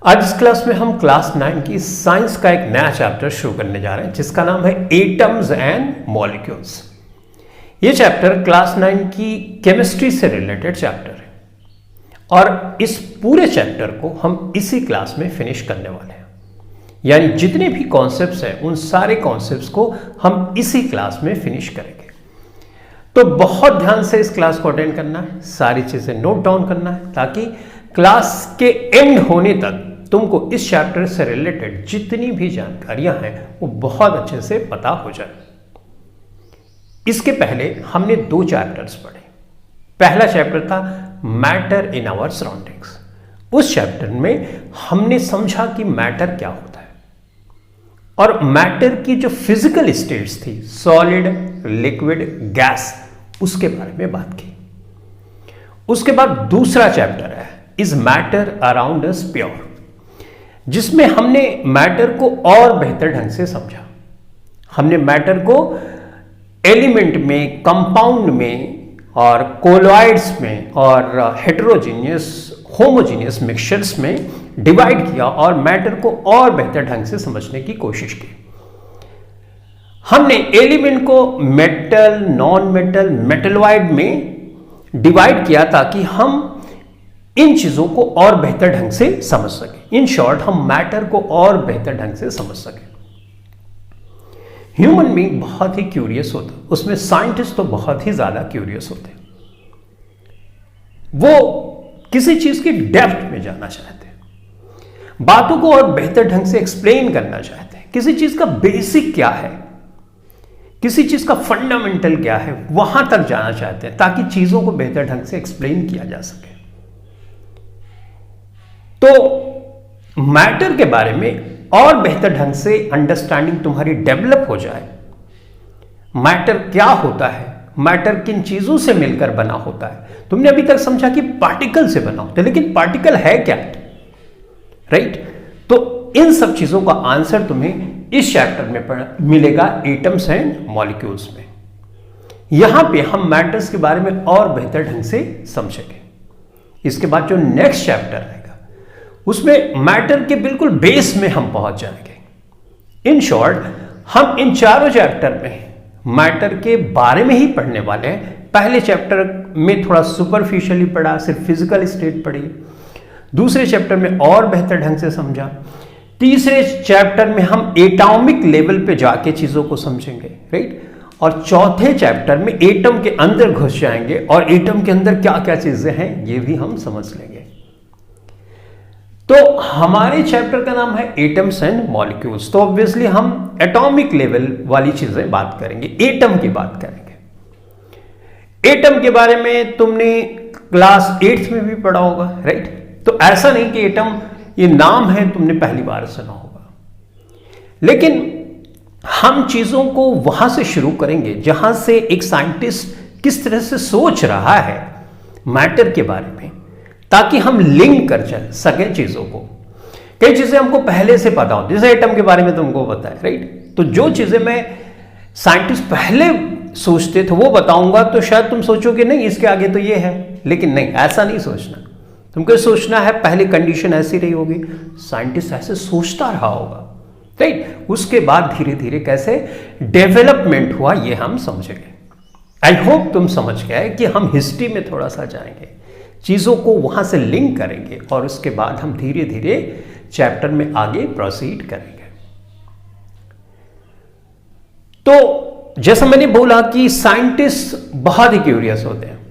आज इस क्लास में हम क्लास 9 की साइंस का एक नया चैप्टर शुरू करने जा रहे हैं जिसका नाम है एटम्स एंड मॉलिक्यूल्स। ये चैप्टर क्लास 9 की केमिस्ट्री से रिलेटेड चैप्टर है और इस पूरे चैप्टर को हम इसी क्लास में फिनिश करने वाले हैं। यानी जितने भी कॉन्सेप्ट्स हैं उन सारे कॉन्सेप्ट्स को हम इसी क्लास में फिनिश करेंगे। तो बहुत ध्यान से इस क्लास को अटेंड करना है, सारी चीजें नोट डाउन करना है ताकि क्लास के एंड होने तक तुमको इस चैप्टर से रिलेटेड जितनी भी जानकारियां हैं वो बहुत अच्छे से पता हो जाए। इसके पहले हमने 2 चैप्टर्स पढ़े। पहला चैप्टर था मैटर इन आवर सराउंडिंग्स। उस चैप्टर में हमने समझा कि मैटर क्या होता है और मैटर की जो फिजिकल स्टेट्स थी, सॉलिड, लिक्विड, गैस, उसके बारे में बात की। उसके बाद दूसरा चैप्टर है is matter around us pure, जिसमें हमने मैटर को और बेहतर ढंग से समझा। हमने मैटर को एलिमेंट में, कंपाउंड में और कोलॉइड्स में और हेटेरोजीनियस, होमोजीनियस मिक्सचर्स में डिवाइड किया और मैटर को और बेहतर ढंग से समझने की कोशिश की। हमने एलिमेंट को मेटल, नॉन मेटल, मेटलॉइड में डिवाइड किया ताकि हम इन चीजों को और बेहतर ढंग से समझ सकें। इन शॉर्ट हम मैटर को और बेहतर ढंग से समझ सकें। ह्यूमन बीइंग बहुत ही क्यूरियस होता है, उसमें साइंटिस्ट तो बहुत ही ज्यादा क्यूरियस होते हैं। वो किसी चीज की डेप्थ में जाना चाहते हैं, बातों को और बेहतर ढंग से एक्सप्लेन करना चाहते हैं। किसी चीज का बेसिक क्या है, किसी चीज का फंडामेंटल क्या है, वहां तक जाना चाहते हैं ताकि चीजों को बेहतर ढंग से एक्सप्लेन किया जा सके। तो मैटर के बारे में और बेहतर ढंग से अंडरस्टैंडिंग तुम्हारी डेवलप हो जाए। मैटर क्या होता है, मैटर किन चीजों से मिलकर बना होता है। तुमने अभी तक समझा कि पार्टिकल से बना होता है, लेकिन पार्टिकल है क्या, राइट? तो इन सब चीजों का आंसर तुम्हें इस चैप्टर में मिलेगा एटम्स एंड मॉलिक्यूल्स में। यहां पे हम मैटर्स के बारे में और बेहतर ढंग से समझेंगे। इसके बाद जो नेक्स्ट चैप्टर है उसमें मैटर के बिल्कुल बेस में हम पहुंच जाएंगे। इन शॉर्ट हम इन चारों चैप्टर में मैटर के बारे में ही पढ़ने वाले हैं। पहले चैप्टर में थोड़ा सुपरफिशियली पढ़ा, सिर्फ फिजिकल स्टेट पढ़ी। दूसरे चैप्टर में और बेहतर ढंग से समझा। तीसरे चैप्टर में हम एटॉमिक लेवल पे जाके चीजों को समझेंगे, राइट? और चौथे चैप्टर में एटम के अंदर घुस जाएंगे और एटम के अंदर क्या क्या चीजें हैं ये भी हम समझ लेंगे। तो हमारे चैप्टर का नाम है एटम्स एंड मॉलिक्यूल्स। तो ऑब्वियसली हम एटॉमिक लेवल वाली चीजें बात करेंगे, एटम की बात करेंगे। एटम के बारे में तुमने क्लास 8th में भी पढ़ा होगा, राइट? तो ऐसा नहीं कि एटम ये नाम है तुमने पहली बार सुना होगा, लेकिन हम चीजों को वहां से शुरू करेंगे जहां से एक साइंटिस्ट किस तरह से सोच रहा है मैटर के बारे में, ताकि हम लिंक कर सकें चीजों को। कई चीजें हमको पहले से पता होती है, जैसे एटम के बारे में तुमको पता है, राइट? तो जो चीजें मैं साइंटिस्ट पहले सोचते थे वो बताऊंगा तो शायद तुम सोचोगे नहीं इसके आगे तो ये है, लेकिन नहीं, ऐसा नहीं सोचना। तुमको सोचना है पहले कंडीशन ऐसी रही होगी, साइंटिस्ट ऐसे सोचता रहा होगा, राइट? उसके बाद धीरे धीरे कैसे डेवलपमेंट हुआ ये हम समझेंगे। आई होप तुम समझ गए कि हम हिस्ट्री में थोड़ा सा जाएंगे, चीजों को वहां से लिंक करेंगे और उसके बाद हम धीरे धीरे चैप्टर में आगे प्रोसीड करेंगे। तो जैसा मैंने बोला कि साइंटिस्ट बहुत ही क्यूरियस होते हैं।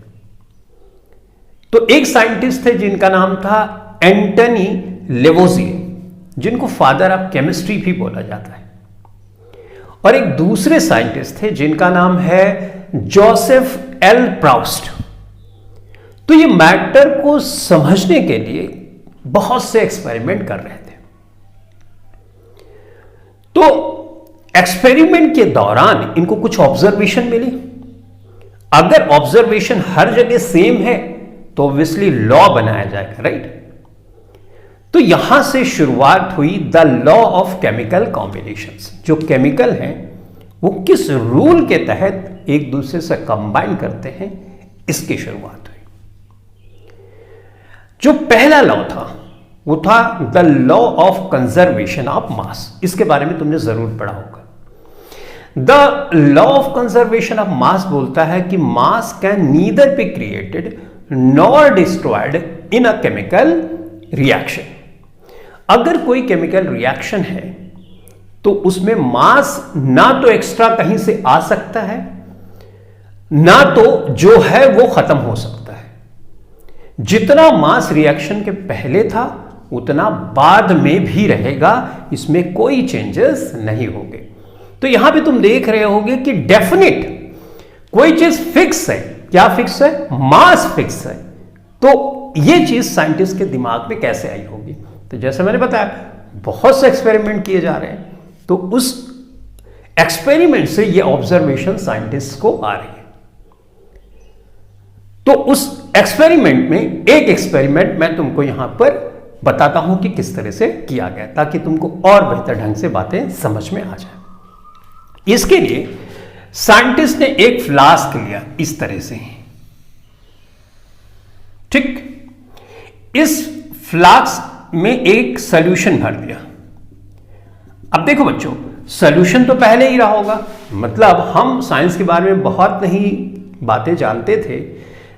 तो एक साइंटिस्ट थे जिनका नाम था एंटनी लेवोजिए, जिनको फादर ऑफ केमिस्ट्री भी बोला जाता है। और एक दूसरे साइंटिस्ट थे जिनका नाम है जोसेफ एल प्राउस्ट। तो ये मैटर को समझने के लिए बहुत से एक्सपेरिमेंट कर रहे थे। तो एक्सपेरिमेंट के दौरान इनको कुछ ऑब्जर्वेशन मिली। अगर ऑब्जर्वेशन हर जगह सेम है तो ऑब्वियसली लॉ बनाया जाएगा, राइट? तो यहां से शुरुआत हुई the law of chemical combinations. जो केमिकल हैं वो किस रूल के तहत एक दूसरे से कंबाइन करते हैं, इसकी शुरुआत हुई। जो पहला लॉ था वो था the law of conservation of मास। इसके बारे में तुमने जरूर पढ़ा होगा। The law of conservation of मास बोलता है कि मास can neither be created nor destroyed in a chemical reaction. अगर कोई केमिकल रिएक्शन है तो उसमें मास ना तो एक्स्ट्रा कहीं से आ सकता है, ना तो जो है वो खत्म हो सकता है। जितना मास रिएक्शन के पहले था उतना बाद में भी रहेगा, इसमें कोई चेंजेस नहीं होंगे। तो यहां पे तुम देख रहे होगे कि डेफिनेट कोई चीज फिक्स है। क्या फिक्स है? मास फिक्स है। तो ये चीज साइंटिस्ट के दिमाग में कैसे आई होगी? तो जैसे मैंने बताया बहुत से एक्सपेरिमेंट किए जा रहे हैं, तो उस एक्सपेरिमेंट से ये ऑब्जर्वेशन साइंटिस्ट को आ रही है। तो उस एक्सपेरिमेंट में एक एक्सपेरिमेंट मैं तुमको यहां पर बताता हूं कि किस तरह से किया गया, ताकि तुमको और बेहतर ढंग से बातें समझ में आ जाए। इसके लिए साइंटिस्ट ने एक फ्लास्क लिया इस तरह से, ठीक। इस फ्लास्क में एक सॉल्यूशन भर दिया। अब देखो बच्चों, सॉल्यूशन तो पहले ही रहा होगा, मतलब हम साइंस के बारे में बहुत नहीं बातें जानते थे,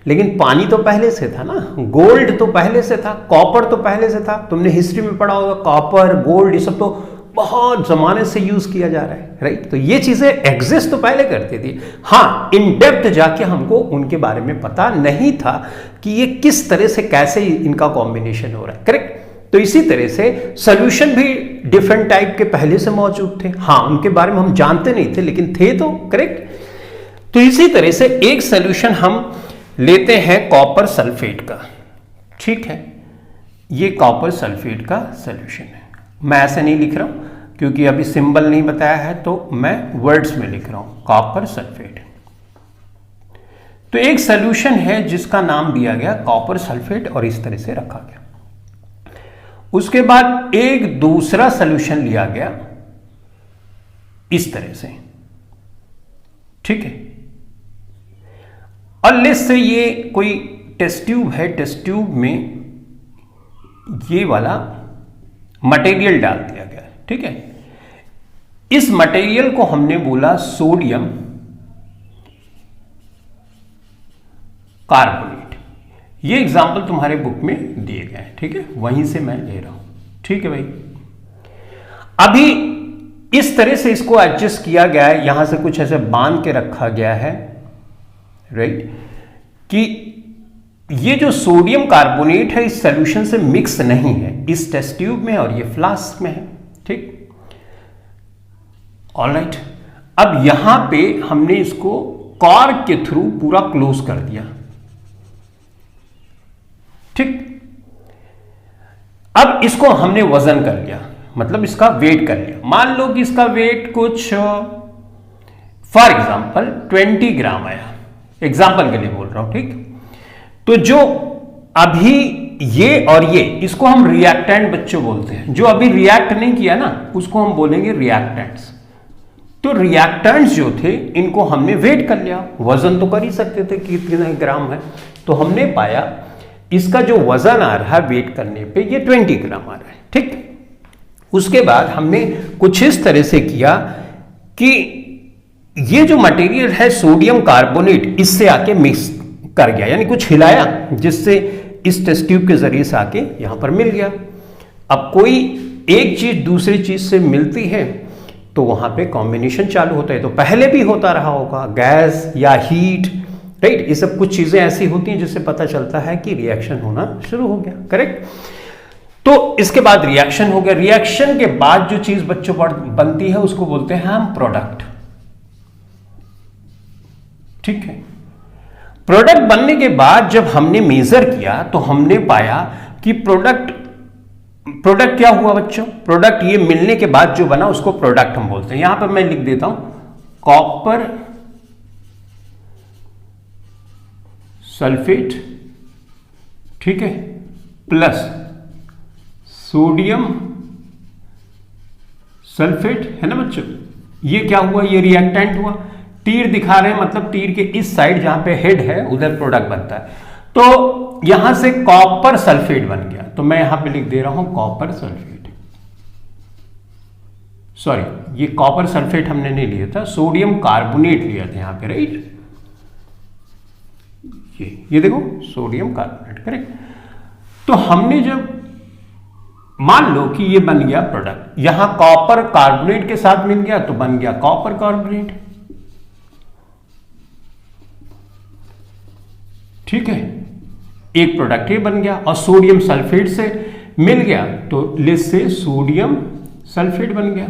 लेकिन पानी तो पहले से था ना, गोल्ड तो पहले से था, कॉपर तो पहले से था। तुमने हिस्ट्री में पढ़ा होगा, कॉपर गोल्ड ये सब तो बहुत जमाने से यूज किया जा रहा है, राइट। तो ये चीजें एग्जिस्ट तो पहले करती थी। हाँ, इन डेप्थ जाके हमको उनके बारे में पता नहीं था कि ये किस तरह से कैसे इनका कॉम्बिनेशन हो रहा है, करेक्ट। तो इसी तरह से सॉल्यूशन भी डिफरेंट टाइप के पहले से मौजूद थे। हाँ, उनके बारे में हम जानते नहीं थे, लेकिन थे तो, करेक्ट। तो इसी तरह से एक सॉल्यूशन हम लेते हैं कॉपर सल्फेट का, ठीक है। ये कॉपर सल्फेट का सॉल्यूशन है। मैं ऐसे नहीं लिख रहा हूं क्योंकि अभी सिंबल नहीं बताया है, तो मैं वर्ड्स में लिख रहा हूं कॉपर सल्फेट। तो एक सॉल्यूशन है जिसका नाम दिया गया कॉपर सल्फेट और इस तरह से रखा गया। उसके बाद एक दूसरा सॉल्यूशन लिया गया इस तरह से, ठीक है। और लेट्स से ये कोई टेस्ट ट्यूब है, टेस्ट ट्यूब में ये वाला मटेरियल डाल दिया गया, ठीक है। इस मटेरियल को हमने बोला सोडियम कार्बोनेट। ये एग्जाम्पल तुम्हारे बुक में दिए गए हैं, ठीक है, वहीं से मैं ले रहा हूं, ठीक है भाई। अभी इस तरह से इसको एडजस्ट किया गया है, यहां से कुछ ऐसे बांध के रखा गया है, राइट, कि ये जो सोडियम कार्बोनेट है इस सॉल्यूशन से मिक्स नहीं है, इस टेस्ट ट्यूब में और ये फ्लास्क में है, ठीक। ऑलराइट, अब यहां पे हमने इसको कॉर्क के थ्रू पूरा क्लोज कर दिया, ठीक। अब इसको हमने वजन कर लिया, मतलब इसका वेट कर लिया। मान लो कि इसका वेट कुछ फॉर एग्जांपल 20 ग्राम आया, एग्जांपल के लिए बोल रहा हूं, ठीक। तो जो अभी ये और ये, इसको हम रिएक्टेंट बच्चों बोलते हैं। जो अभी रिएक्ट नहीं किया ना, उसको हम बोलेंगे रिएक्टेंट्स। तो रिएक्टेंट्स जो थे इनको हमने वेट कर लिया, वजन तो कर ही सकते थे कि कितने ग्राम है। तो हमने पाया इसका जो वजन आ रहा है वेट करने पे ये 20 ग्राम आ रहा है, ठीक। उसके बाद हमने कुछ इस तरह से किया कि ये जो मटेरियल है सोडियम कार्बोनेट इससे आके मिक्स कर गया, यानी कुछ हिलाया जिससे इस टेस्ट ट्यूब के जरिए से आके यहां पर मिल गया। अब कोई एक चीज दूसरी चीज से मिलती है तो वहां पे कॉम्बिनेशन चालू होता है। तो पहले भी होता रहा होगा, गैस या हीट, राइट, ये सब कुछ चीजें ऐसी होती हैं जिससे पता चलता है कि रिएक्शन होना शुरू हो गया, करेक्ट। तो इसके बाद रिएक्शन हो गया। रिएक्शन के बाद जो चीज बच्चों पर बनती है उसको बोलते हैं हम प्रोडक्ट, ठीक है। प्रोडक्ट बनने के बाद जब हमने मेजर किया तो हमने पाया कि प्रोडक्ट क्या हुआ बच्चों? प्रोडक्ट ये मिलने के बाद जो बना उसको प्रोडक्ट हम बोलते हैं। यहां पर मैं लिख देता हूं कॉपर सल्फेट, ठीक है, प्लस सोडियम सल्फेट, है ना बच्चों। ये क्या हुआ? ये रिएक्टेंट हुआ। तीर दिखा रहे हैं, मतलब तीर के इस साइड जहां पे हेड है उधर प्रोडक्ट बनता है। तो यहां से कॉपर सल्फेट बन गया, तो मैं यहां पे लिख दे रहा हूं कॉपर सल्फेट। सॉरी, ये कॉपर सल्फेट हमने नहीं लिया था, सोडियम कार्बोनेट लिया था यहां पे, राइट। ये देखो सोडियम कार्बोनेट, करेक्ट। तो हमने जब मान लो कि ये बन गया प्रोडक्ट, यहां कॉपर कार्बोनेट के साथ मिल गया तो बन गया कॉपर कार्बोनेट, ठीक है। एक प्रोडक्ट ये बन गया, और सोडियम सल्फेट से मिल गया तो लिस्ट से सोडियम सल्फेट बन गया।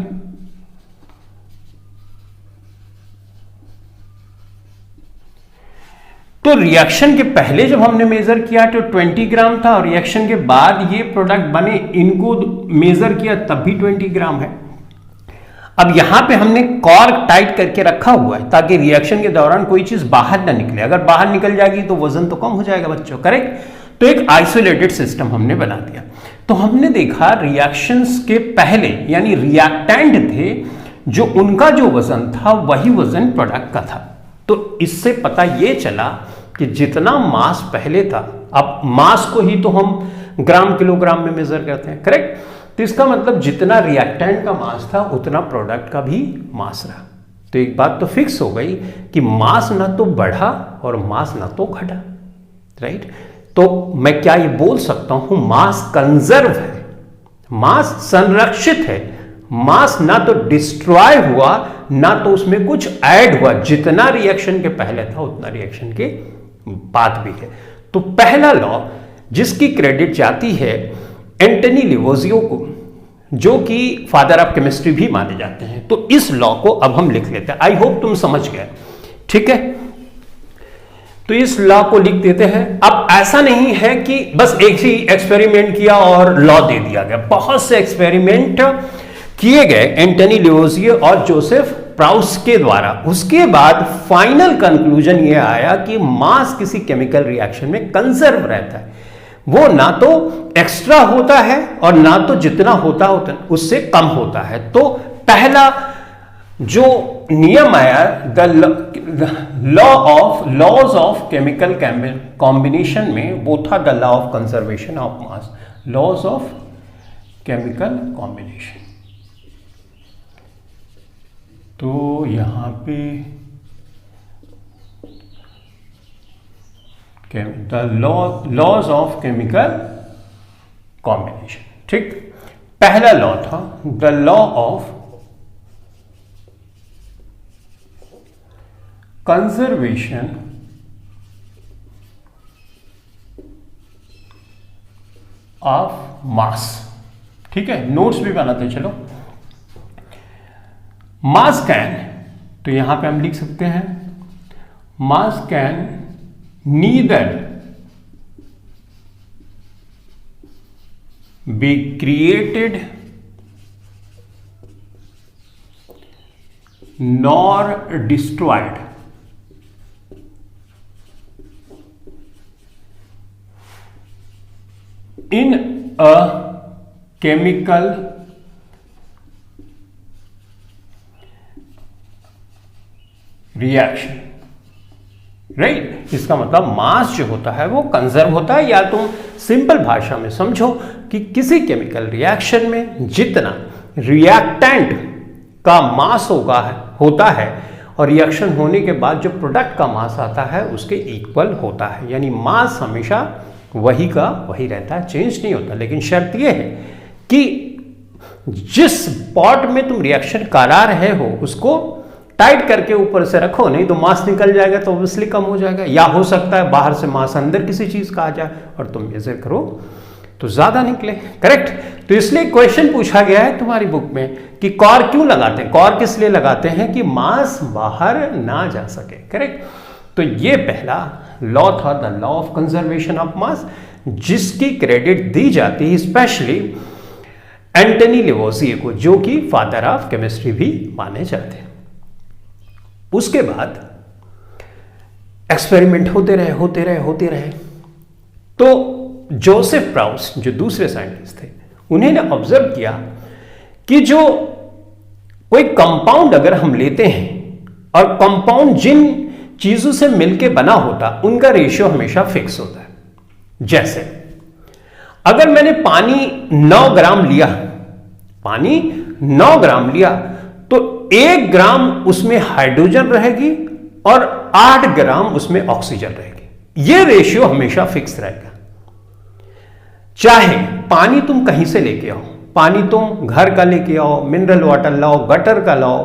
तो रिएक्शन के पहले जब हमने मेजर किया तो 20 ग्राम था, और रिएक्शन के बाद ये प्रोडक्ट बने, इनको मेजर किया तब भी 20 ग्राम है। अब यहां पे हमने कॉर्क टाइट करके रखा हुआ है ताकि रिएक्शन के दौरान कोई चीज बाहर ना निकले, अगर बाहर निकल जाएगी तो वजन तो कम हो जाएगा बच्चों, करेक्ट। तो एक आइसोलेटेड सिस्टम हमने बना दिया। तो हमने देखा रिएक्शंस के पहले यानी रिएक्टेंट थे, जो उनका जो वजन था वही वजन प्रोडक्ट का था। तो इससे पता ये चला कि जितना मास पहले था, अब मास को ही तो हम ग्राम किलोग्राम में मेजर करते हैं, करेक्ट। तो इसका मतलब जितना रिएक्टेंट का मास था उतना प्रोडक्ट का भी मास रहा। तो एक बात तो फिक्स हो गई कि मास ना तो बढ़ा और मास ना तो घटा, राइट। तो मैं क्या ये बोल सकता हूं, मास कंजर्व है, मास संरक्षित है, मास ना तो डिस्ट्रॉय हुआ ना तो उसमें कुछ ऐड हुआ, जितना रिएक्शन के पहले था उतना रिएक्शन के बाद भी है। तो पहला लॉ जिसकी क्रेडिट जाती है एंटनी लिवोजियो को, जो कि फादर ऑफ केमिस्ट्री भी माने जाते हैं। तो इस लॉ को अब हम लिख लेते हैं, आई होप तुम समझ गए, ठीक है। तो इस लॉ को लिख देते हैं। अब ऐसा नहीं है कि बस एक ही एक्सपेरिमेंट किया और लॉ दे दिया गया, बहुत से एक्सपेरिमेंट किए गए एंटनी लिवोजियो और जोसेफ प्राउस के द्वारा। उसके बाद फाइनल कंक्लूजन ये आया कि मास किसी केमिकल रिएक्शन में कंजर्व रहता है, वो ना तो एक्स्ट्रा होता है और ना तो जितना होता उससे कम होता है। तो पहला जो नियम आया, लॉज ऑफ केमिकल कॉम्बिनेशन में, वो था the law of conservation of mass, laws of chemical combination. तो यहां पे the laws of chemical combination, ठीक। पहला लॉ था the law of conservation of mass, ठीक है। नोट्स भी बनाते चलो। मास कैन, तो यहां पे हम लिख सकते हैं मास can neither be created nor destroyed in a chemical reaction, right. इसका मतलब मास जो होता है वो कंजर्व होता है, या तुम सिंपल भाषा में समझो कि किसी केमिकल रिएक्शन में जितना रिएक्टेंट का मास होता है और रिएक्शन होने के बाद जो प्रोडक्ट का मास आता है उसके इक्वल होता है, यानी मास हमेशा वही का वही रहता है, चेंज नहीं होता। लेकिन शर्त यह है कि जिस पॉट में तुम रिएक्शन करा रहे हो उसको टाइट करके ऊपर से रखो, नहीं तो मास निकल जाएगा तो ऑब्वियसली कम हो जाएगा, या हो सकता है बाहर से मास अंदर किसी चीज का आ जाए और तुम मेजर करो तो ज्यादा निकले, करेक्ट। तो इसलिए क्वेश्चन पूछा गया है तुम्हारी बुक में कि कॉर क्यों लगाते हैं, कॉर किस लिए लगाते हैं कि मास बाहर ना जा सके, करेक्ट। तो ये पहला लॉ था the law of conservation of मास, जिसकी क्रेडिट दी जाती है स्पेशली एंटनी लिवोजियो को, जो कि फादर ऑफ केमिस्ट्री भी माने जाते हैं। उसके बाद एक्सपेरिमेंट होते रहे। तो जोसेफ प्राउस जो दूसरे साइंटिस्ट थे, उन्होंने ऑब्जर्व किया कि जो कोई कंपाउंड अगर हम लेते हैं और कंपाउंड जिन चीजों से मिलके बना होता उनका रेशियो हमेशा फिक्स होता है, जैसे अगर मैंने पानी 9 ग्राम लिया, पानी 9 ग्राम लिया, तो 1 ग्राम उसमें हाइड्रोजन रहेगी और 8 ग्राम उसमें ऑक्सीजन रहेगी। यह रेशियो हमेशा फिक्स रहेगा। चाहे पानी तुम कहीं से लेके आओ, पानी तुम घर का लेके आओ, मिनरल वाटर लाओ, गटर का लाओ,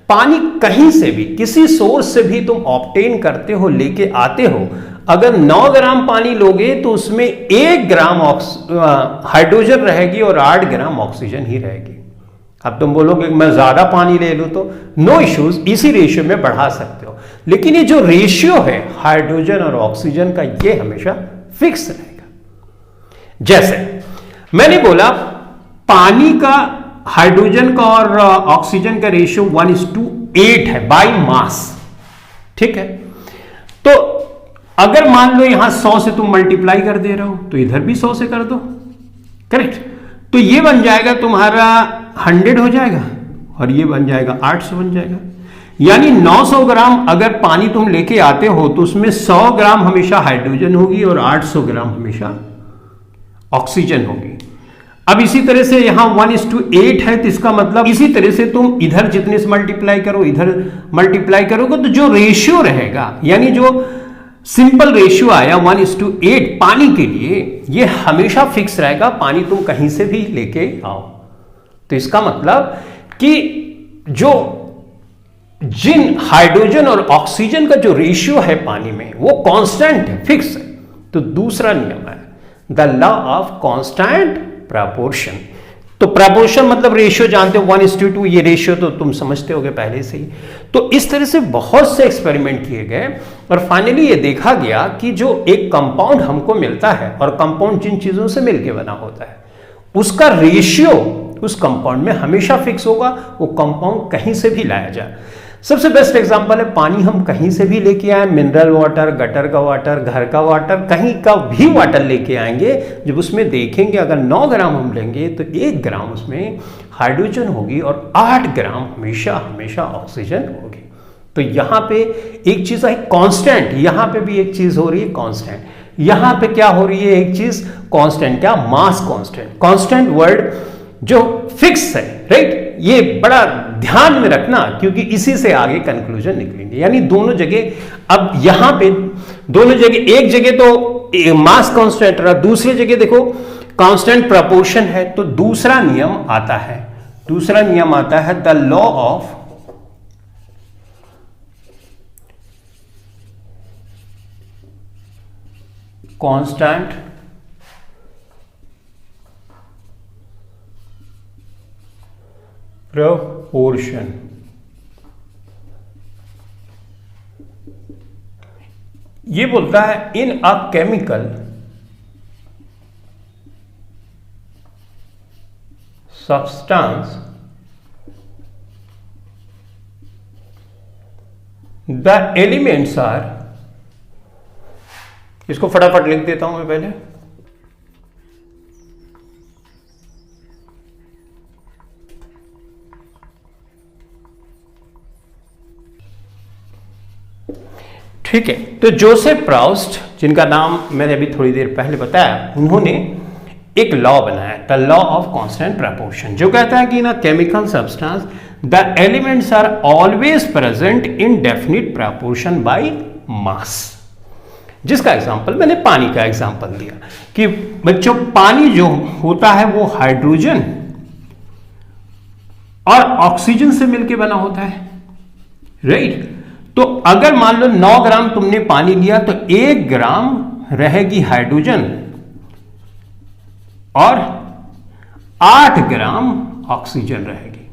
पानी कहीं से भी, किसी सोर्स से भी तुम ऑब्टेन करते हो, लेके आते हो, अगर 9 ग्राम पानी लोगे तो उसमें 1 ग्राम हाइड्रोजन रहेगी और 8 ग्राम ऑक्सीजन ही रहेगी। अब तुम बोलोगे मैं ज्यादा पानी ले लूं, तो नो इश्यूज, इसी रेशियो में बढ़ा सकते हो, लेकिन ये जो रेशियो है हाइड्रोजन और ऑक्सीजन का, ये हमेशा फिक्स रहेगा। जैसे मैंने बोला पानी का, हाइड्रोजन का और ऑक्सीजन का रेशियो 1:8 है बाय मास, ठीक है। तो अगर मान लो यहां 100 से तुम मल्टीप्लाई कर दे रहे हो, तो इधर भी 100 से कर दो, करेक्ट। तो ये बन जाएगा तुम्हारा 100 हो जाएगा और ये बन जाएगा 800 बन जाएगा। यानी 900 ग्राम अगर पानी तुम लेके आते हो तो उसमें 100 ग्राम हमेशा हाइड्रोजन होगी और 800 ग्राम हमेशा ऑक्सीजन होगी। अब इसी तरह से यहां 1:8 है, तो इसका मतलब इसी तरह से तुम इधर जितने से मल्टीप्लाई करो, इधर मल्टीप्लाई करोगे, तो जो रेशियो रहेगा, यानी जो सिंपल रेशियो आया 1:8 पानी के लिए, ये हमेशा फिक्स रहेगा, पानी तुम कहीं से भी लेके आओ। तो इसका मतलब कि जो जिन हाइड्रोजन और ऑक्सीजन का जो रेशियो है पानी में, वो कांस्टेंट है, फिक्स है। तो दूसरा नियम है the law of constant proportion. तो प्रपोर्शन मतलब रेशियो जानते हो, 1:2, ये रेशियो तो तुम समझते होगे पहले से ही। तो इस तरह से बहुत से एक्सपेरिमेंट किए गए और फाइनली ये देखा गया कि जो एक कंपाउंड हमको मिलता है, और कंपाउंड जिन चीजों से मिलकर बना होता है, उसका रेशियो उस कंपाउंड में हमेशा फिक्स होगा, वो कंपाउंड कहीं से भी लाया जाए। सबसे बेस्ट एग्जांपल है पानी हम कहीं से भी लेके आए, मिनरल वाटर, गटर का वाटर, घर का वाटर, कहीं का भी वाटर लेके आएंगे, जब उसमें देखेंगे अगर 9 ग्राम हम लेंगे तो 1 ग्राम उसमें हाइड्रोजन होगी और 8 ग्राम हमेशा हमेशा ऑक्सीजन होगी। तो यहां पे एक चीज है कांस्टेंट, यहां पे भी एक चीज हो रही है कांस्टेंट, यहां पे क्या हो रही है एक चीज कांस्टेंट, क्या, मास कांस्टेंट। कांस्टेंट वर्ड जो फिक्स है, राइट, ये बड़ा ध्यान में रखना, क्योंकि इसी से आगे कंक्लूजन निकलेंगे। यानी दोनों जगह, अब यहां पे दोनों जगह, एक जगह तो मास कांस्टेंट रहा, दूसरी जगह देखो कांस्टेंट प्रपोर्शन है, तो दूसरा नियम आता है, दूसरा नियम आता है the law of constant proportion. ये बोलता है in a chemical substance the elements are, इसको फटाफट लिख देता हूं मैं पहले, ठीक है। तो जोसेफ प्राउस्ट, जिनका नाम मैंने अभी थोड़ी देर पहले बताया, उन्होंने एक लॉ बनाया, the law of constant proportion, जो कहता है कि ना chemical substance the elements are always present in definite proportion by mass. जिसका एग्जांपल मैंने पानी का एग्जांपल दिया कि बच्चों पानी जो होता है वो हाइड्रोजन और ऑक्सीजन से मिलकर बना होता है, राइट। तो अगर मान लो 9 ग्राम तुमने पानी लिया तो 1 ग्राम रहेगी हाइड्रोजन और 8 ग्राम ऑक्सीजन रहेगी,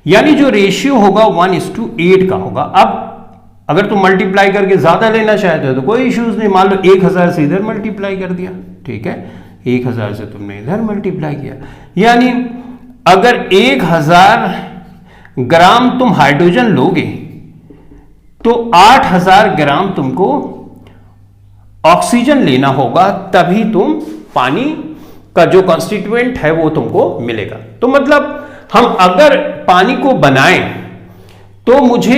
यानी जो रेशियो होगा 1:8 का होगा। अब अगर तुम मल्टीप्लाई करके ज्यादा लेना चाहते हो तो कोई इश्यूज नहीं, मान लो 1000 से इधर मल्टीप्लाई कर दिया, ठीक है, 1000 से तुमने इधर मल्टीप्लाई किया, यानी अगर 1000 ग्राम तुम हाइड्रोजन लोगे तो 8000 ग्राम तुमको ऑक्सीजन लेना होगा, तभी तुम पानी का जो कॉन्स्टिट्यूएंट है वो तुमको मिलेगा। तो मतलब हम अगर पानी को बनाएं तो मुझे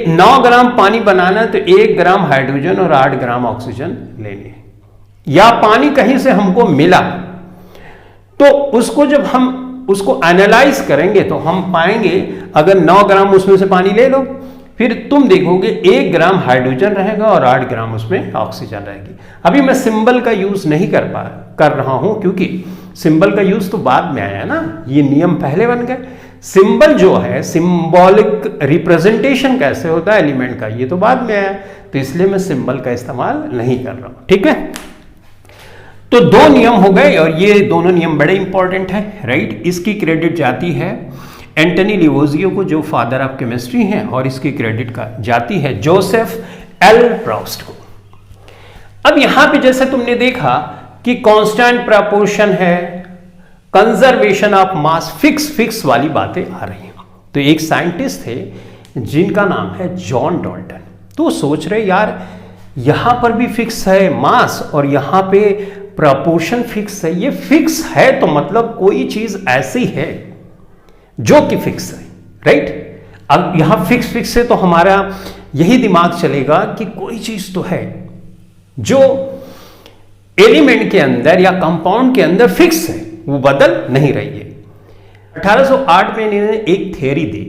9 ग्राम पानी बनाना तो 1 ग्राम हाइड्रोजन और 8 ग्राम ऑक्सीजन लेने, या पानी कहीं से हमको मिला, तो उसको जब हम उसको एनालाइज करेंगे तो हम पाएंगे अगर 9 ग्राम उसमें से पानी ले लो, फिर तुम देखोगे 1 ग्राम हाइड्रोजन रहेगा और 8 ग्राम उसमें ऑक्सीजन रहेगी। अभी मैं सिंबल का यूज नहीं कर रहा हूं क्योंकि सिंबल का यूज तो बाद में आया ना, ये नियम पहले बन गए। सिंबल जो है, सिंबॉलिक रिप्रेजेंटेशन कैसे होता है एलिमेंट का, ये तो बाद में आया, तो इसलिए मैं सिंबल का इस्तेमाल नहीं कर रहा हूं। ठीक है, तो 2 नियम हो गए और ये दोनों नियम बड़े इंपॉर्टेंट है, राइट। इसकी क्रेडिट जाती है एंटनी लिवोजियो को, जो फादर ऑफ केमिस्ट्री हैं, और इसकी क्रेडिट का जाती है जोसेफ एल प्रॉस्ट को। अब यहां पे जैसे तुमने देखा कि कांस्टेंट प्रपोर्शन है, कंजर्वेशन ऑफ मास, फिक्स वाली बातें आ रही हैं। तो एक साइंटिस्ट थे जिनका नाम है जॉन डाल्टन, तो सोच रहे यार यहां पर भी फिक्स है मास और यहां पे प्रपोर्शन फिक्स है, ये फिक्स है तो मतलब कोई चीज ऐसी है जो कि फिक्स है, राइट। अब यहां फिक्स है तो हमारा यही दिमाग चलेगा कि कोई चीज तो है जो एलिमेंट के अंदर या कंपाउंड के अंदर फिक्स है, वो बदल नहीं रही है। 1808 में इन्होंने एक थ्योरी दी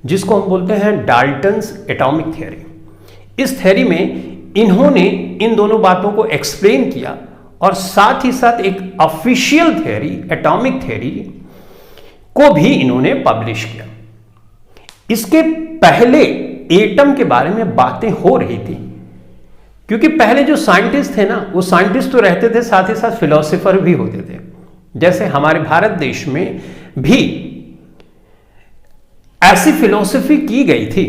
जिसको हम बोलते हैं डाल्टन्स एटॉमिक थ्योरी। इस थ्योरी में इन्होंने इन दोनों बातों को एक्सप्लेन किया और साथ ही साथ एक ऑफिशियल थ्योरी, एटॉमिक थ्योरी को भी इन्होंने पब्लिश किया। इसके पहले एटम के बारे में बातें हो रही थी, क्योंकि पहले जो साइंटिस्ट थे ना, वो साइंटिस्ट तो रहते थे, साथ ही साथ फिलोसोफर भी होते थे। जैसे हमारे भारत देश में भी ऐसी फिलॉसफी की गई थी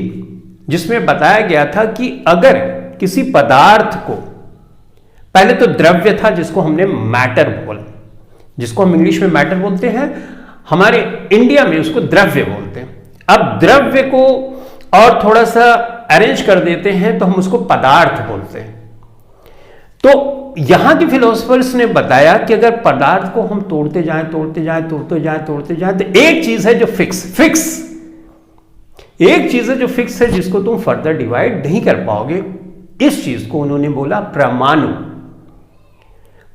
जिसमें बताया गया था कि अगर किसी पदार्थ को, पहले तो द्रव्य था जिसको हमने मैटर बोला, जिसको हम इंग्लिश में मैटर बोलते हैं, हमारे इंडिया में उसको द्रव्य बोलते हैं। अब द्रव्य को और थोड़ा सा अरेंज कर देते हैं तो हम उसको पदार्थ बोलते हैं। तो यहां के फिलोसफर्स ने बताया कि अगर पदार्थ को हम तोड़ते जाएं तो एक चीज है जो फिक्स एक चीज है जो फिक्स है, जिसको तुम फर्दर डिवाइड नहीं कर पाओगे। इस चीज को उन्होंने बोला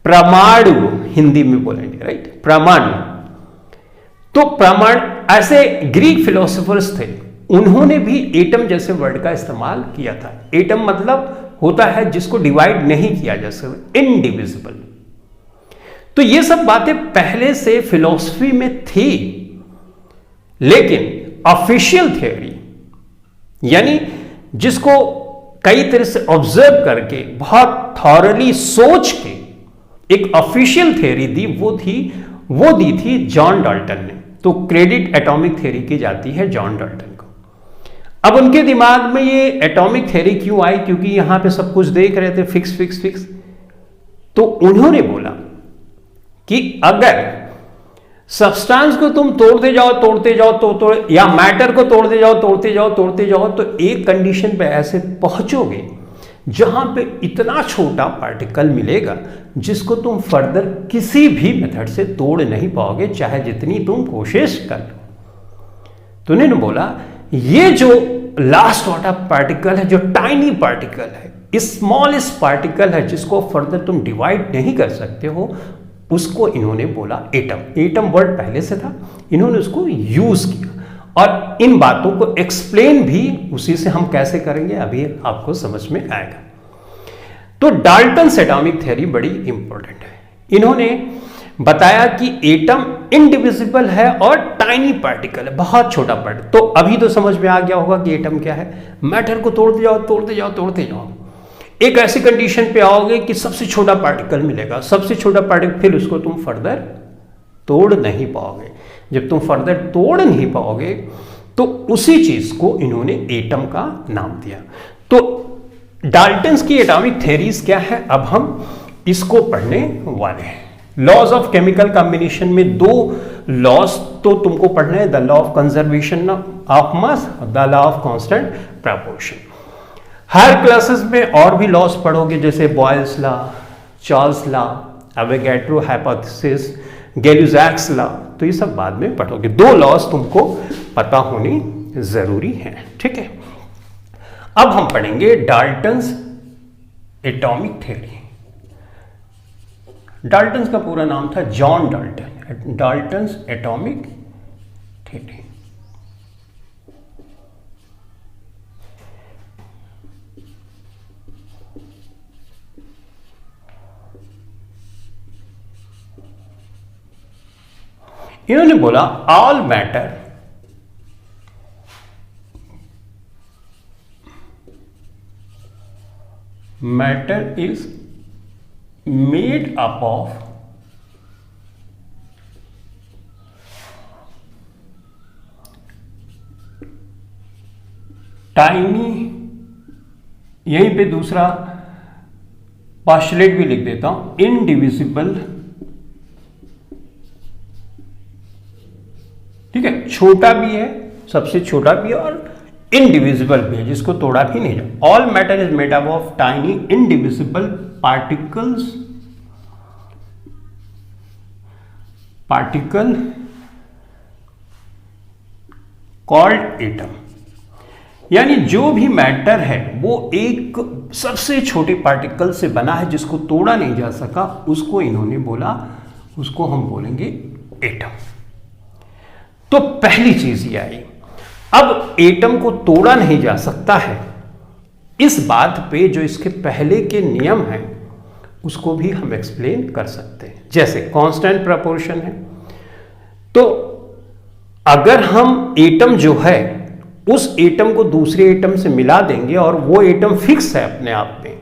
परमाणु हिंदी में बोलेंगे, राइट, परमाणु। तो परमाणु, ऐसे ग्रीक फिलोसोफर्स थे, उन्होंने भी एटम जैसे वर्ड का इस्तेमाल किया था। एटम मतलब होता है जिसको डिवाइड नहीं किया जा सकता, इनडिविजिबल। तो ये सब बातें पहले से फिलॉसफी में थी, लेकिन ऑफिशियल थ्योरी यानी जिसको कई तरह से ऑब्जर्व करके बहुत थॉरली सोच के एक ऑफिशियल थ्योरी दी, वो दी थी जॉन डाल्टन ने। तो क्रेडिट एटॉमिक थ्योरी की जाती है जॉन डाल्टन को। अब उनके दिमाग में ये एटॉमिक थ्योरी क्यों आई, क्योंकि यहां पे सब कुछ देख रहे थे फिक्स। तो उन्होंने बोला कि अगर सब्सटेंस को तुम तोड़ते जाओ या मैटर को तोड़ते जाओ तो एक कंडीशन पे ऐसे पहुंचोगे जहां पे इतना छोटा पार्टिकल मिलेगा जिसको तुम फर्दर किसी भी मेथड से तोड़ नहीं पाओगे, चाहे जितनी तुम कोशिश कर लो। तो उन्होंने बोला ये जो लास्ट वाला पार्टिकल है, जो टाइनी पार्टिकल है, स्मॉलेस्ट पार्टिकल है, जिसको फर्दर तुम डिवाइड नहीं कर सकते हो, उसको इन्होंने बोला एटम। एटम वर्ड पहले से था, इन्होंने उसको यूज किया और इन बातों को एक्सप्लेन भी उसी से हम कैसे करेंगे अभी आपको समझ में आएगा। तो डाल्टन्स एटॉमिक थ्योरी बड़ी इंपॉर्टेंट है। इन्होंने बताया कि एटम इनडिविजिबल है और टाइनी पार्टिकल है, बहुत छोटा पार्टिकल। तो अभी तो समझ में आ गया होगा कि एटम क्या है। मैटर को तोड़ते जाओ, एक ऐसी कंडीशन पे आओगे कि सबसे छोटा पार्टिकल मिलेगा, सबसे छोटा पार्टिकल, फिर उसको तुम फर्दर तोड़ नहीं पाओगे। जब तुम फर्दर तोड़ नहीं पाओगे तो उसी चीज को इन्होंने एटम का नाम दिया। तो डाल्टन्स की एटॉमिक थ्योरीज क्या है, अब हम इसको पढ़ने वाले हैं। लॉज ऑफ केमिकल कॉम्बिनेशन में 2 लॉज तो तुमको पढ़ना है, the law of conservation of mass, the law of constant proportion. हर क्लासेस में और भी लॉज पढ़ोगे, जैसे Boyle's law, Charles law, Avogadro hypothesis, Gay Lussac's law, तो ये सब बाद में पढ़ोगे। 2 लॉज तुमको पता होनी जरूरी है, ठीक है। अब हम पढ़ेंगे डाल्टन्स एटॉमिक थ्योरी। डाल्टन का पूरा नाम था John Dalton, Dalton's atomic theory. इन्होंने बोला all matter is made up of tiny, यहीं पे दूसरा पोस्टुलेट भी लिख देता हूं, इनडिविजिबल, ठीक है, छोटा भी है, सबसे छोटा भी है और इनडिविजिबल भी है, जिसको तोड़ा भी नहीं जाए। All matter is made up of tiny indivisible particle called atom. यानी जो भी मैटर है वो एक सबसे छोटे पार्टिकल से बना है जिसको तोड़ा नहीं जा सका, उसको इन्होंने बोला, उसको हम बोलेंगे एटम। तो पहली चीज ये आई। अब एटम को तोड़ा नहीं जा सकता है, इस बात पे जो इसके पहले के नियम हैं उसको भी हम एक्सप्लेन कर सकते हैं। जैसे कांस्टेंट प्रोपोर्शन है, तो अगर हम एटम जो है उस एटम को दूसरे एटम से मिला देंगे और वो एटम फिक्स है अपने आप में,